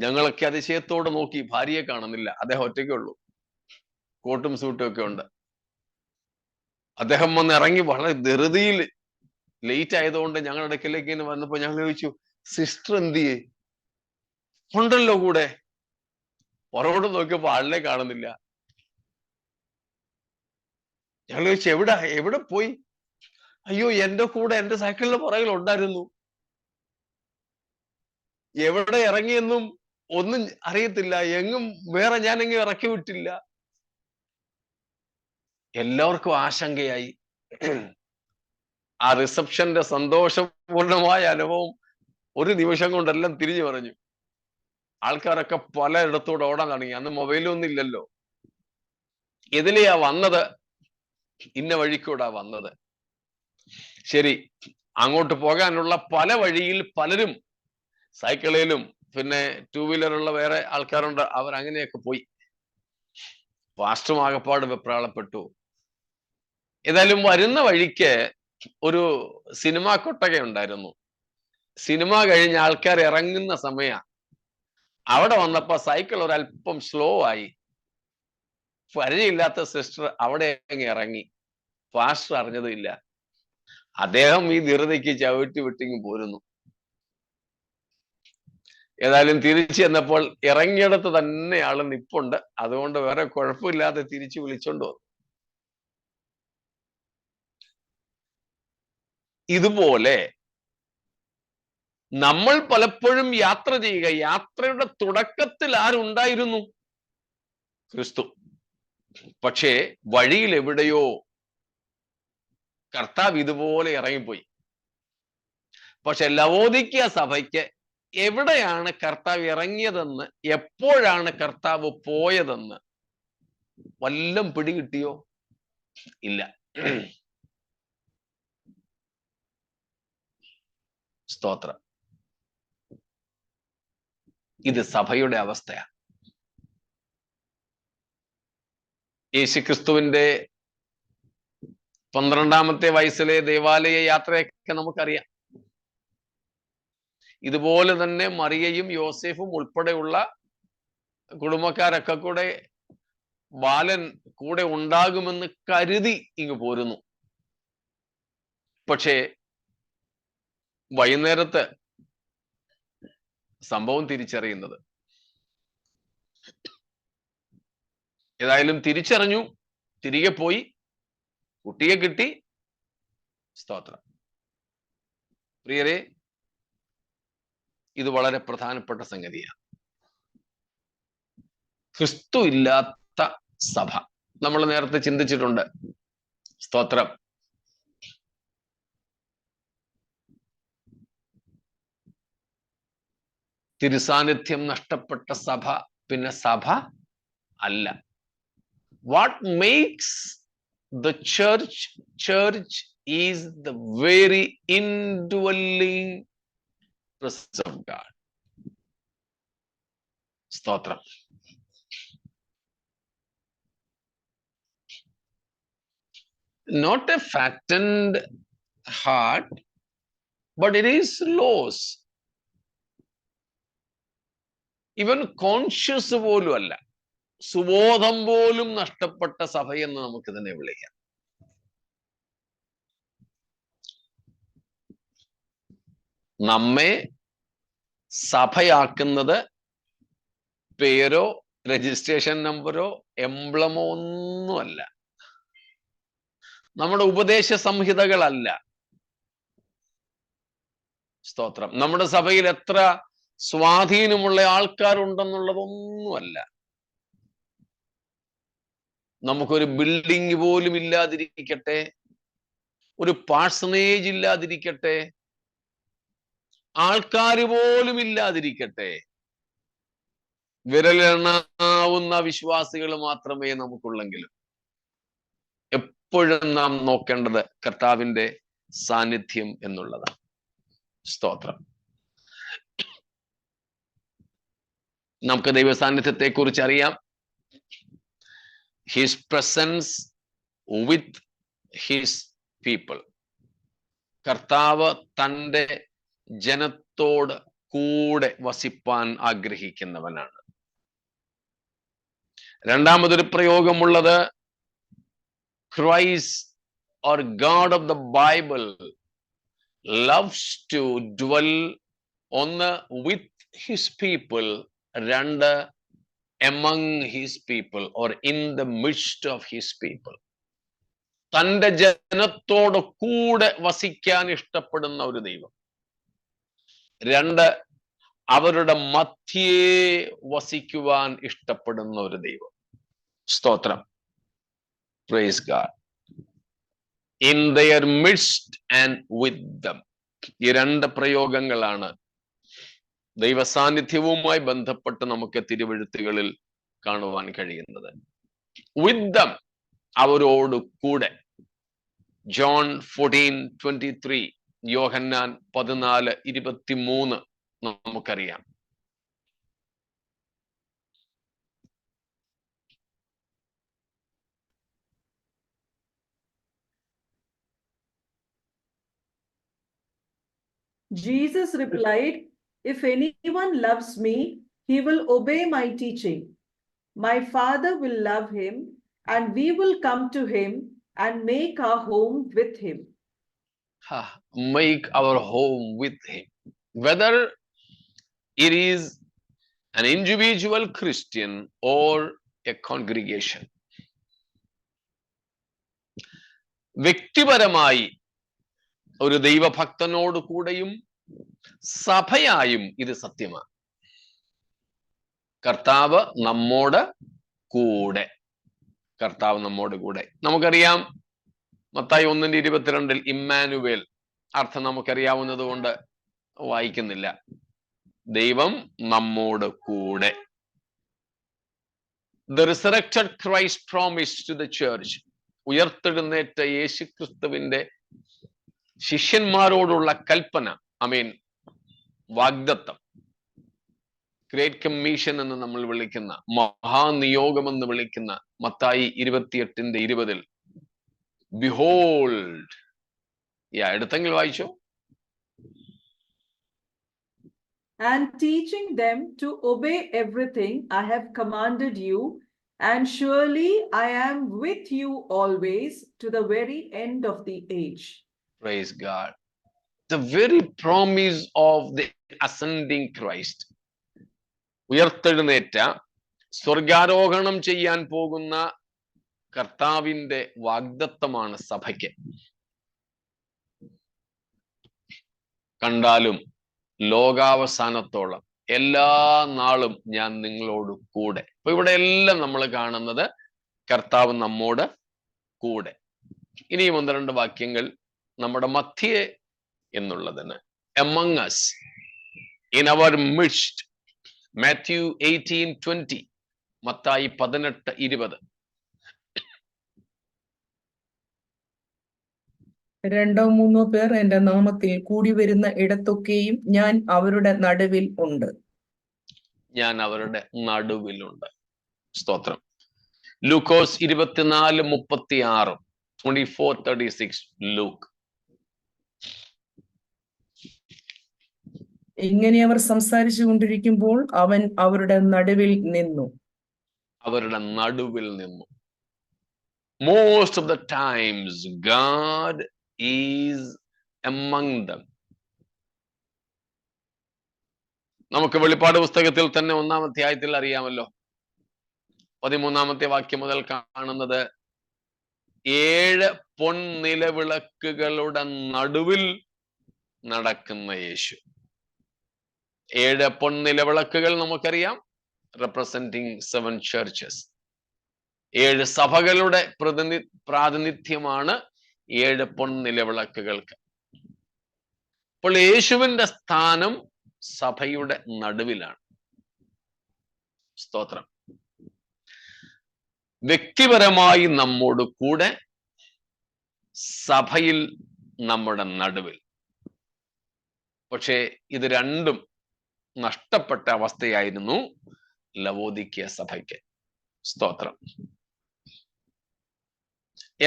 ഞങ്ങളൊക്കെ അതിശയത്തോടെ നോക്കി, ഭാര്യയെ കാണുന്നില്ല, അദ്ദേഹം ഒറ്റയ്ക്കേ ഉള്ളൂ, കോട്ടും സൂട്ടും ഒക്കെ ഉണ്ട്. അദ്ദേഹം വന്ന് ഇറങ്ങി വളരെ ധൃതിയിൽ, ലേറ്റ് ആയതുകൊണ്ട് ഞങ്ങളുടെ അടുക്കലേക്ക് ഇങ്ങനെ വന്നപ്പോ ഞങ്ങൾ ചോദിച്ചു, സിസ്റ്റർ എന്തിയേ? ഉണ്ടല്ലോ കൂടെ. പുറകോട്ട് നോക്കിയപ്പോ ആളിനെ കാണുന്നില്ല. ഞങ്ങൾ ചോദിച്ചു, എവിടെ പോയി? അയ്യോ, എന്റെ കൂടെ എന്റെ സൈക്കിളിന്റെ പുറകിൽ ഉണ്ടായിരുന്നു. എവിടെ ഇറങ്ങിയെന്നും ഒന്നും അറിയത്തില്ല, എങ്ങും വേറെ ഞാനെങ്ങും ഇറക്കി വിട്ടില്ല. എല്ലാവർക്കും ആശങ്കയായി. ആ റിസപ്ഷന്റെ സന്തോഷപൂർണമായ അനുഭവം ഒരു നിമിഷം കൊണ്ടെല്ലാം തിരിഞ്ഞു പറഞ്ഞു. ആൾക്കാരൊക്കെ പലയിടത്തൂടെ ഓടാൻ തുടങ്ങി. അന്ന് മൊബൈലൊന്നും ഇല്ലല്ലോ. ഇതിലെയാ വന്നത്, ഇന്ന വഴിക്കൂടാ വന്നത്. ശരി, അങ്ങോട്ട് പോകാനുള്ള പല വഴിയിൽ പലരും സൈക്കിളിലും പിന്നെ 2 വീലറുള്ള വേറെ ആൾക്കാരുണ്ട്, അവരങ്ങനെയൊക്കെ പോയി. പാസ്റ്ററും ആകപ്പാട് വെപ്രാളപ്പെട്ടു. ഏതായാലും വരുന്ന വഴിക്ക് ഒരു സിനിമാ കൊട്ടക ഉണ്ടായിരുന്നു. സിനിമ കഴിഞ്ഞ് ആൾക്കാർ ഇറങ്ങുന്ന സമയ അവിടെ വന്നപ്പോ സൈക്കിൾ ഒരല്പം സ്ലോ ആയി. പരിചയമില്ലാത്ത സിസ്റ്റർ അവിടെ അങ്ങ് ഇറങ്ങി. പാസ്റ്റർ അറിഞ്ഞതുമില്ല. അദ്ദേഹം ഈ ധൃതിക്ക് ചവിട്ടി വിട്ടിങ്ങ് പോരുന്നു. ഏതായാലും തിരിച്ചു ചെന്നപ്പോൾ ഇറങ്ങിയിടത്ത് തന്നെ ആള് നിപ്പുണ്ട്. അതുകൊണ്ട് വേറെ കുഴപ്പമില്ലാതെ തിരിച്ചു വിളിച്ചോണ്ട് വന്നു. ഇതുപോലെ നമ്മൾ പലപ്പോഴും യാത്ര ചെയ്യുക, യാത്രയുടെ തുടക്കത്തിൽ ആരുണ്ടായിരുന്നു? ക്രിസ്തു. പക്ഷേ വഴിയിൽ എവിടെയോ കർത്താവ് ഇതുപോലെ ഇറങ്ങിപ്പോയി. പക്ഷെ ലവോദിക്യ സഭയ്ക്ക് എവിടെയാണ് കർത്താവ് ഇറങ്ങിയതെന്ന്, എപ്പോഴാണ് കർത്താവ് പോയതെന്ന് വല്ലം പിടികിട്ടിയോ? ഇല്ല. സ്തോത്രം. ഇത് സഭയുടെ അവസ്ഥയാണ്. യേശുക്രിസ്തുവിന്റെ 12ാമത്തെ വയസ്സിലെ ദേവാലയ യാത്രയൊക്കെ നമുക്കറിയാം. ഇതുപോലെ തന്നെ മറിയയും യോസേഫും ഉൾപ്പെടെയുള്ള കുടുംബക്കാരൊക്കെ കൂടെ ബാലൻ കൂടെ ഉണ്ടാകുമെന്ന് കരുതി ഇങ്ങ് പോരുന്നു. പക്ഷേ വൈകുന്നേരത്ത് സംഭവം തിരിച്ചറിയുന്നത്. ഏതായാലും തിരിച്ചറിഞ്ഞു, തിരികെ പോയി, കുട്ടിയെ കിട്ടി. സ്തോത്രം. പ്രിയരെ, ഇത് വളരെ പ്രധാനപ്പെട്ട സംഗതിയാണ്. ക്രിസ്തു ഇല്ലാത്ത സഭ നമ്മൾ നേരത്തെ ചിന്തിച്ചിട്ടുണ്ട്. സ്തോത്രം. തിരുസാന്നിധ്യം നഷ്ടപ്പെട്ട സഭ പിന്നെ സഭ അല്ല. What makes the church is the very indwelling presence of God. സ്തോത്രം. Not a fattened heart, but it is loss. ഇവൻ കോൺഷ്യസ് പോലും അല്ല, സുബോധം പോലും നഷ്ടപ്പെട്ട സഭയെന്ന് നമുക്ക് തന്നെ വിളിക്കാം. നമ്മെ സഭയാക്കുന്നത് പേരോ രജിസ്ട്രേഷൻ നമ്പറോ എംബ്ലമോ ഒന്നുമല്ല, നമ്മുടെ ഉപദേശ സംഹിതകളല്ല. സ്തോത്രം. നമ്മുടെ സഭയിൽ എത്ര സ്വാധീനമുള്ള ആൾക്കാരുണ്ടെന്നുള്ളതൊന്നുമല്ല. നമുക്കൊരു ബിൽഡിംഗ് പോലും ഇല്ലാതിരിക്കട്ടെ, ഒരു പാഴ്സണേജ് ഇല്ലാതിരിക്കട്ടെ, ആൾക്കാർ പോലും ഇല്ലാതിരിക്കട്ടെ, വിരലെണ്ണാവുന്ന വിശ്വാസികൾ മാത്രമേ നമുക്കുള്ളെങ്കിലും എപ്പോഴും നാം നോക്കേണ്ടത് കർത്താവിന്റെ സാന്നിധ്യം എന്നുള്ളതാണ്. സ്തോത്രം. നമുക്ക് ദൈവസാന്നിധ്യത്തെ കുറിച്ച് അറിയാം. His presence with his people. കർത്താവ് തൻ്റെ ജനത്തോട് കൂടെ വസിപ്പാൻ ആഗ്രഹിക്കുന്നവനാണ്. രണ്ടാമതൊരു പ്രയോഗമുള്ളത് Christ or God of the Bible loves to dwell ഒന്ന് with his people, രണ്ട് among his people or in the midst of his people. തൻ്റെ ജനത്തോട് കൂടെ വസിക്കാൻ ഇഷ്ടപ്പെടുന്ന ഒരു ദൈവം, രണ്ട് അവരുടെ മധ്യേ വസിക്കുവാൻ ഇഷ്ടപ്പെടുന്ന ഒരു ദൈവം. സ്തോത്രം. Praise God. In their midst and with them. ഈ രണ്ട് പ്രയോഗങ്ങളാണ് ദൈവസാന്നിധ്യവുമായി ബന്ധപ്പെട്ട് നമുക്ക് തിരുവെഴുത്തുകളിൽ കാണുവാൻ കഴിയുന്നത്. With them, അവരോട് കൂടെ. ജോൺ 14:23, യോഹന്നാൻ 14:23 നമുക്കറിയാം. Jesus replied, "If anyone loves me, he will obey my teaching. My Father will love him, and we will come to him and make our home with him." Make our home with him. Whether it is an individual Christian or a congregation. വ്യക്തിപരമായി ഒരു ദൈവഭക്തനോട് കൂടെയും സഭയായും ഇത് സത്യമാണ്. കർത്താവ് നമ്മോട് കൂടെ. കർത്താവ് നമ്മോട് കൂടെ. നമുക്കറിയാം മത്തായി 1:22 ഇമ്മാനുവേൽ, അർത്ഥം നമുക്കറിയാവുന്നത് കൊണ്ട് വായിക്കുന്നില്ല. ദൈവം നമ്മോട് കൂടെ. The resurrected Christ promised to the church. ഉയർത്തെഴുന്നേറ്റ യേശുക്രിസ്തുവിന്റെ ശിഷ്യന്മാരോടുള്ള കൽപ്പന, വാഗ്ദത്തം, ഗ്രേറ്റ് കമ്മീഷൻ എന്ന് നമ്മൾ വിളിക്കുന്ന, മഹാനിയോഗം എന്ന് വിളിക്കുന്ന മത്തായി 28:20 ബിഹോൾഡ്. എടുത്തെങ്കിൽ വായിച്ചോ. And teaching them to obey everything I have commanded you, and surely I am with you always to the very end of the age. Praise God. The very promise of the ascending Christ. ഉയർത്തെഴുന്നേറ്റ, സ്വർഗാരോഹണം ചെയ്യാൻ പോകുന്ന കർത്താവിന്റെ വാഗ്ദത്തമാണ് സഭയ്ക്ക്. കണ്ടാലും ലോകാവസാനത്തോളം എല്ലാ നാളും ഞാൻ നിങ്ങളോട് കൂടെ. അപ്പൊ ഇവിടെ എല്ലാം നമ്മൾ കാണുന്നത് കർത്താവ് നമ്മോട് കൂടെ. ഇനിയും 1-2 വാക്യങ്ങൾ നമ്മുടെ മധ്യേ എന്നുള്ളതിന്. among us, in our midst. Matthew 18:20, Mathai 18:20. രണ്ടോ മൂന്നോ പേർ എന്റെ നാമത്തിൽ കൂടി വരുന്ന ഇടത്തൊക്കെയും ഞാൻ അവരുടെ നടുവിൽ ഉണ്ട്. ഞാൻ അവരുടെ നടുവിലുണ്ട്. സ്തോത്രം. ലൂക്കോസ് 24:36, 24:36 ലൂക്ക്. ഇങ്ങനെ അവർ സംസാരിച്ചു കൊണ്ടിരിക്കുമ്പോൾ അവൻ അവരുടെ നടുവിൽ നിന്നു. അവരുടെ നടുവിൽ നിന്നു. Most of the times God is among them. നമുക്ക് വെളിപ്പാട് പുസ്തകത്തിൽ തന്നെ 1-ാം അധ്യായത്തിൽ അറിയാമല്ലോ, 13-ാമത്തെ വാക്യം മുതൽ കാണുന്നത് 7 പൊൻനിലവിളക്കുകളുടെ നടുവിൽ നടക്കുന്ന യേശു. 7 പൊൻനിലവിളക്കുകൾ നമുക്കറിയാം, റെപ്രസെന്റിങ് 7 churches. 7 സഭകളുടെ പ്രാതിനിധ്യമാണ് 7 പൊൻനിലവിളക്കുകൾക്ക്. അപ്പോൾ യേശുവിന്റെ സ്ഥാനം സഭയുടെ നടുവിലാണ്. സ്തോത്രം. വ്യക്തിപരമായി നമ്മോട് കൂടെ, സഭയിൽ നമ്മുടെ നടുവിൽ. പക്ഷേ ഇത് രണ്ടും നഷ്ടപ്പെട്ട അവസ്ഥയായിരുന്നു ലവോദിക്യ സഭയ്ക്ക്. സ്തോത്രം.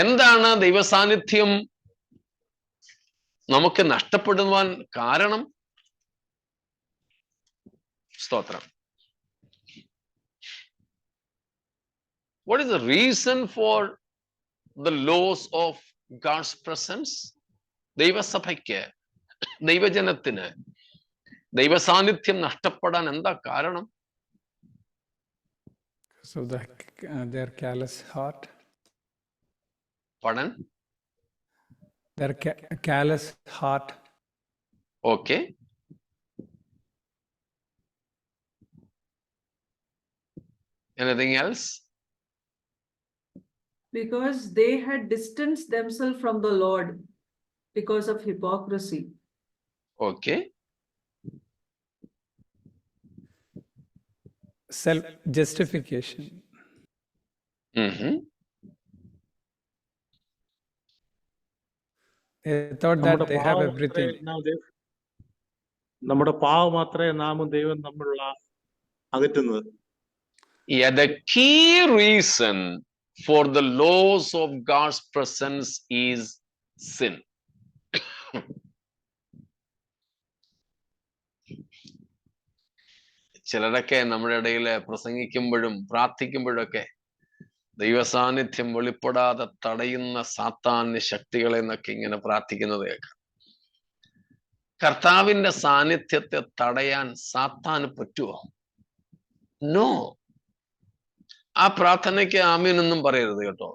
എന്താണ് ദൈവസാന്നിധ്യം നമുക്ക് നഷ്ടപ്പെടുവാൻ കാരണം? സ്തോത്രം. What is the reason for the loss of God's presence? ദൈവസഭയ്ക്ക്, ദൈവജനത്തിന് ദൈവസാന്നിധ്യം നഷ്ടപ്പെടാൻ എന്താ കാരണം? So their callous heart. Pardon? Their callous heart. Okay. Anything else? Because they had distanced themselves from the Lord because of hypocrisy. Okay. Self-justification. They thought that they have everything. നമ്മുടെ പാവം മാത്രമേ നാമും ദൈവം തമ്മിലുള്ള അകറ്റുന്നത്. Yeah, the key reason for the loss of God's presence is sin. ചിലരൊക്കെ നമ്മുടെ ഇടയിൽ പ്രസംഗിക്കുമ്പോഴും പ്രാർത്ഥിക്കുമ്പോഴൊക്കെ ദൈവസാന്നിധ്യം വെളിപ്പെടാതെ തടയുന്ന സാത്താന്യ ശക്തികളെ എന്നൊക്കെ ഇങ്ങനെ പ്രാർത്ഥിക്കുന്നത് കേൾക്കാം. കർത്താവിന്റെ സാന്നിധ്യത്തെ തടയാൻ സാത്താന് പറ്റുമോ? നോ. ആ പ്രാർത്ഥനയ്ക്ക് ആമീനൊന്നും പറയരുത് കേട്ടോ.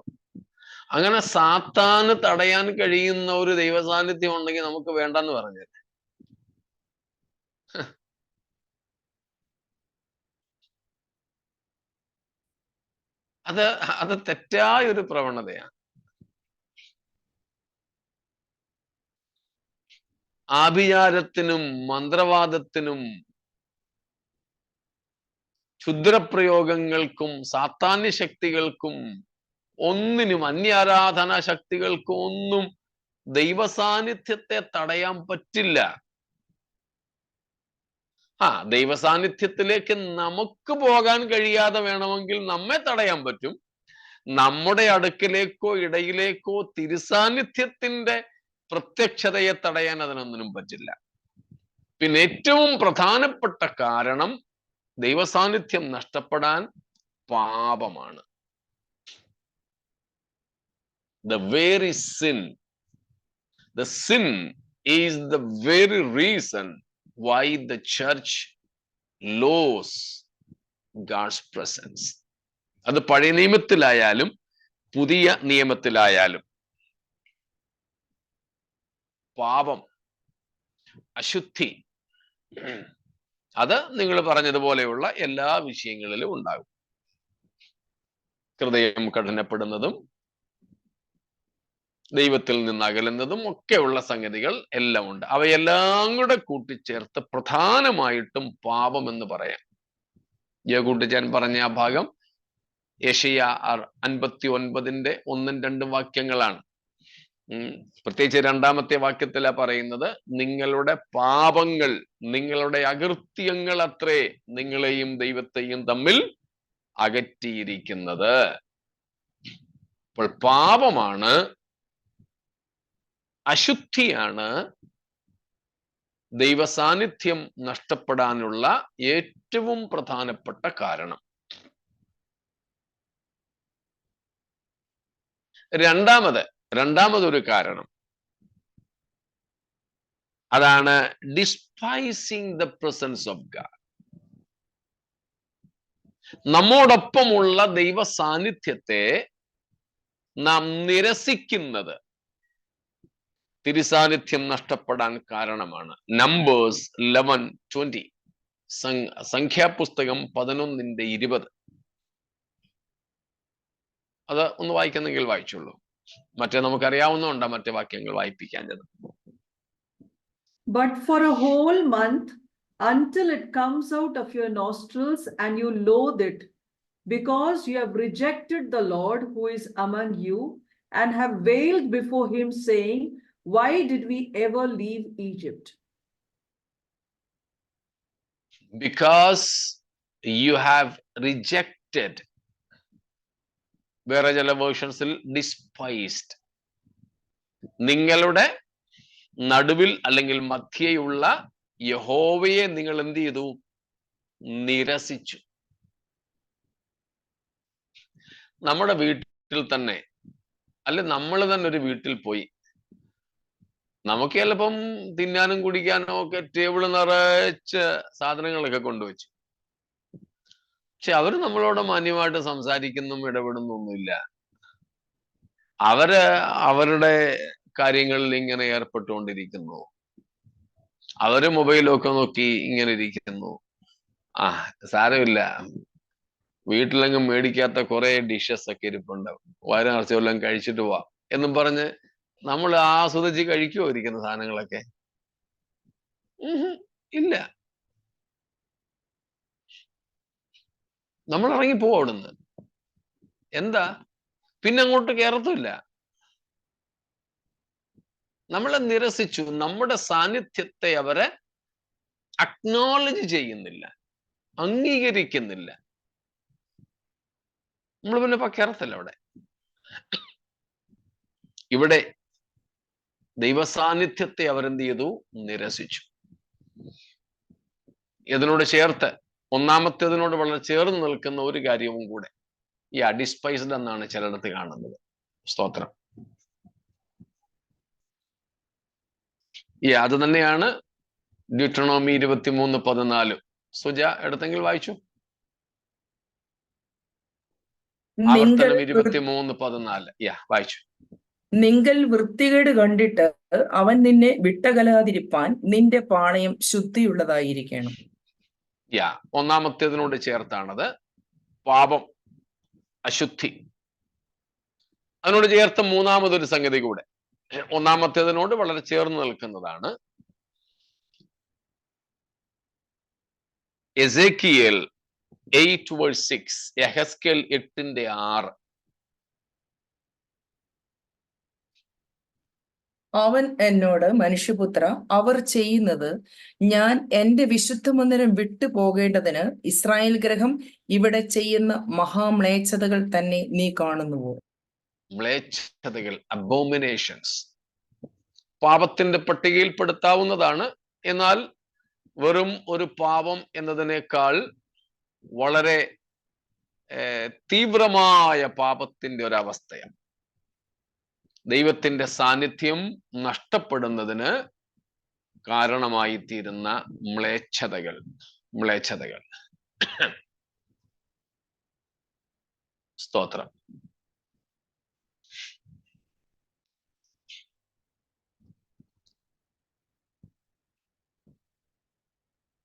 അങ്ങനെ സാത്താന് തടയാൻ കഴിയുന്ന ഒരു ദൈവസാന്നിധ്യം ഉണ്ടെങ്കിൽ നമുക്ക് വേണ്ടെന്ന് പറഞ്ഞത്. അത് തെറ്റായ ഒരു പ്രവണതയാണ്. ആഭിചാരത്തിനും മന്ത്രവാദത്തിനും ക്ഷുദ്രപ്രയോഗങ്ങൾക്കും സാത്താന്യ ശക്തികൾക്കും ഒന്നിനും, അന്യാരാധനാ ശക്തികൾക്കും ഒന്നും ദൈവസാന്നിധ്യത്തെ തടയാൻ പറ്റില്ല. ദൈവസാന്നിധ്യത്തിലേക്ക് നമുക്ക് പോകാൻ കഴിയാതെ വേണമെങ്കിൽ നമ്മെ തടയാൻ പറ്റും. നമ്മുടെ അടുക്കിലേക്കോ ഇടയിലേക്കോ തിരുസാന്നിധ്യത്തിന്റെ പ്രത്യക്ഷതയെ തടയാൻ അതിനൊന്നിനും പറ്റില്ല. പിന്നെ ഏറ്റവും പ്രധാനപ്പെട്ട കാരണം ദൈവസാന്നിധ്യം നഷ്ടപ്പെടാൻ പാപമാണ്. The very sin. The sin is the very reason why the church lost God's presence. അത് പഴയ നിയമത്തിലായാലും പുതിയ നിയമത്തിലായാലും പാപം, അശുദ്ധി, അത് നിങ്ങൾ പറഞ്ഞതുപോലെയുള്ള എല്ലാ വിഷയങ്ങളിലും ഉണ്ടാകും. ഹൃദയം കഠിനപ്പെടുന്നതും ദൈവത്തിൽ നിന്ന് അകലുന്നതും ഒക്കെയുള്ള സംഗതികൾ എല്ലാം ഉണ്ട്. അവയെല്ലാം കൂടെ കൂട്ടിച്ചേർത്ത് പ്രധാനമായിട്ടും എന്ന് പറയാം. കൂട്ടിച്ചാൻ പറഞ്ഞ ആ ഭാഗം യെശയ്യാ 59 1-2 വാക്യങ്ങളാണ്. പ്രത്യേകിച്ച് 2-ാമത്തെ വാക്യത്തിലാ പറയുന്നത്, നിങ്ങളുടെ പാപങ്ങൾ, നിങ്ങളുടെ അകൃത്യങ്ങൾ അത്രേ നിങ്ങളെയും ദൈവത്തെയും തമ്മിൽ അകറ്റിയിരിക്കുന്നത്. അപ്പോൾ പാപമാണ്, അശുദ്ധിയാണ് ദൈവസാന്നിധ്യം നഷ്ടപ്പെടാനുള്ള ഏറ്റവും പ്രധാനപ്പെട്ട കാരണം. രണ്ടാമതൊരു കാരണം അതാണ് despising the presence of God. നമ്മോടൊപ്പമുള്ള ദൈവ സാന്നിധ്യത്തെ നാം നിരസിക്കുന്നത് തിരുസാന്നിധ്യം നഷ്ടപ്പെടാൻ കാരണമാണ്. നമ്പേഴ്സ് 11:20, സംഖ്യാപുസ്തകം 11:20. അത് ഒന്ന് വായിക്കുന്നെങ്കിൽ വായിച്ചുള്ളൂ. മറ്റേ നമുക്കറിയാവുന്നതുകൊണ്ടാ മറ്റേ വാക്യങ്ങൾ വായിപ്പിക്കാഞ്ഞത്. But for a whole month, until it comes out of your nostrils and you loathe it, because you have rejected the Lord who is among you and have wailed before him, saying, why did we ever leave Egypt? Because You have rejected. വേറെ ചില വേർഷൻസിൽ despised. നിങ്ങളുടെ നടുവിൽ അല്ലെങ്കിൽ മധ്യയുള്ള യഹോവയെ നിങ്ങൾ എന്ത് ചെയ്തു? നിരസിച്ചു. നമ്മുടെ വീട്ടിൽ തന്നെ, അല്ലെ നമ്മൾ തന്നെ ഒരു വീട്ടിൽ പോയി, നമുക്ക് ചിലപ്പം തിന്നാനും കുടിക്കാനും ഒക്കെ ടേബിൾ നിറച്ച് സാധനങ്ങളൊക്കെ കൊണ്ടുവച്ചു. പക്ഷെ അവര് നമ്മളോട് മാന്യമായിട്ട് സംസാരിക്കുന്നും ഇടപെടുന്നൊന്നുമില്ല. അവര് അവരുടെ കാര്യങ്ങളിൽ ഇങ്ങനെ ഏർപ്പെട്ടുകൊണ്ടിരിക്കുന്നു. അവര് മൊബൈലൊക്കെ നോക്കി ഇങ്ങനെ ഇരിക്കുന്നു. സാരമില്ല, വീട്ടിലെങ്ങും മേടിക്കാത്ത കുറെ ഡിഷസ് ഒക്കെ ഇരിപ്പുണ്ടാവും, വയറിറച്ചി വല്ലതും കഴിച്ചിട്ട് പോവാം എന്നും പറഞ്ഞ് നമ്മൾ ആസ്വദിച്ച് കഴിക്കുമോ ഇരിക്കുന്ന സാധനങ്ങളൊക്കെ? ഇല്ല. നമ്മൾ ഇറങ്ങി പോവും അവിടുന്ന്. എന്താ? പിന്നെ അങ്ങോട്ട് കയറത്തുമില്ല. നമ്മളെ നിരസിച്ചു. നമ്മുടെ സാന്നിധ്യത്തെ അവരെ അക്നോളജ് ചെയ്യുന്നില്ല, അംഗീകരിക്കുന്നില്ല. നമ്മൾ പിന്നെ കയറത്തില്ല അവിടെ. ഇവിടെ ദൈവസാന്നിധ്യത്തെ അവരെന്ത് ചെയ്തു? നിരസിച്ചു. ഇതിനോട് ചേർത്ത് ഒന്നാമത്തേതിനോട് വളരെ ചേർന്ന് നിൽക്കുന്ന ഒരു കാര്യവും കൂടെ ഈ ഡിസ്പൈസ്ഡ് എന്നാണ് ചിലയിടത്ത് കാണുന്നത്. സ്തോത്രം. അത് തന്നെയാണ് ഡ്യൂട്രോണോമി 23:14. സുജ എടുത്തെങ്കിൽ വായിച്ചു. ആവർത്തനം 23:14. വായിച്ചു. നിങ്ങൾ വൃത്തികേട് കണ്ടിട്ട് അവൻ നിന്നെ വിട്ടകലാതിരിപ്പാൻ നിന്റെ പാളയം ശുദ്ധിയുള്ളതായിരിക്കണം. ഒന്നാമത്തേതിനോട് ചേർത്താണത്. പാപം, അശുദ്ധി. അതിനോട് ചേർത്ത് മൂന്നാമതൊരു സംഗതി കൂടെ ഒന്നാമത്തേതിനോട് വളരെ ചേർന്ന് നിൽക്കുന്നതാണ്. എസേക്കിയേൽ 8:6, യെഹെസ്കേൽ 8:6. അവൻ എന്നോട്, മനുഷ്യപുത്ര, അവർ ചെയ്യുന്നത് ഞാൻ എന്റെ വിശുദ്ധ മന്ദിരം വിട്ടു പോകേണ്ടതിന് ഇസ്രായേൽ ഗ്രഹം ഇവിടെ ചെയ്യുന്ന മഹാമ്ലേച്ഛതകൾ തന്നെ നീ കാണുന്നുവോ? മ്ലേച്ഛതകൾ, അബോമിനേഷൻസ്, പാപത്തിന്റെ പട്ടികയിൽപ്പെടുത്താവുന്നതാണ്. എന്നാൽ വെറും ഒരു പാപം എന്നതിനേക്കാൾ വളരെ തീവ്രമായ പാപത്തിന്റെ ഒരവസ്ഥയാണ്. ദൈവത്തിന്റെ സാന്നിധ്യം നഷ്ടപ്പെടുന്നതിന് കാരണമായി തീരുന്ന മ്ലേച്ഛതകൾ. സ്തോത്രം.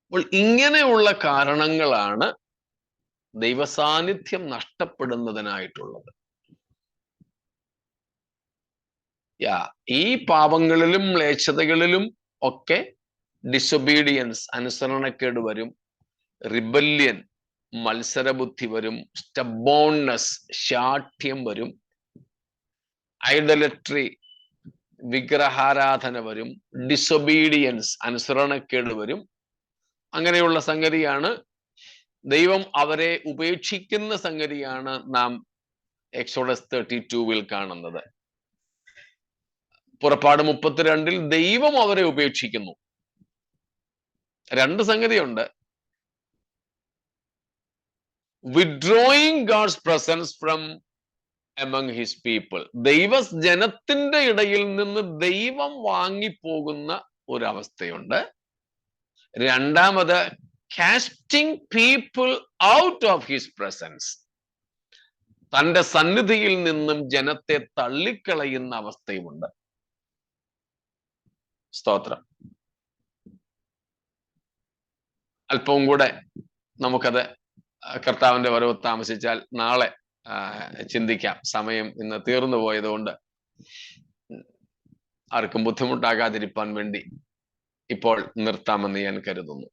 അപ്പോൾ ഇങ്ങനെയുള്ള കാരണങ്ങളാണ് ദൈവസാന്നിധ്യം നഷ്ടപ്പെടുന്നതിനായിട്ടുള്ളത്. ഈ പാപങ്ങളിലും മ്ലേച്ഛതകളിലും ഒക്കെ ഡിസൊബീഡിയൻസ്, അനുസരണക്കേട് വരും, റിബല്യൻ, മത്സരബുദ്ധി വരും, സ്റ്റബോൺനെസ്, ശാഠ്യം വരും, ഐഡലട്രി, വിഗ്രഹാരാധന വരും, ഡിസൊബീഡിയൻസ്, അനുസരണക്കേട് വരും. അങ്ങനെയുള്ള സംഗതിയാണ്. ദൈവം അവരെ ഉപേക്ഷിക്കുന്ന സംഗതിയാണ് നാം എക്സോഡസ് 32 കാണുന്നത്. പുറപ്പാട് 32 ദൈവം അവരെ ഉപേക്ഷിക്കുന്നു. രണ്ട് സംഗതിയുണ്ട്. Withdrawing God's presence from among his people. ജനത്തിന്റെ ഇടയിൽ നിന്ന് ദൈവം വാങ്ങിപ്പോകുന്ന ഒരവസ്ഥയുണ്ട്. രണ്ടാമത് casting people out of his presence. തന്റെ സന്നിധിയിൽ നിന്നും ജനത്തെ തള്ളിക്കളയുന്ന അവസ്ഥയുമുണ്ട്. സ്തോത്രം. അല്പവും കൂടെ നമുക്കത് കർത്താവിന്റെ വരവ് താമസിച്ചാൽ നാളെ ചിന്തിക്കാം. സമയം ഇന്ന് തീർന്നു പോയതുകൊണ്ട് ആർക്കും ബുദ്ധിമുട്ടാകാതിരിക്കാൻ വേണ്ടി ഇപ്പോൾ നിർത്താമെന്ന് ഞാൻ കരുതുന്നു.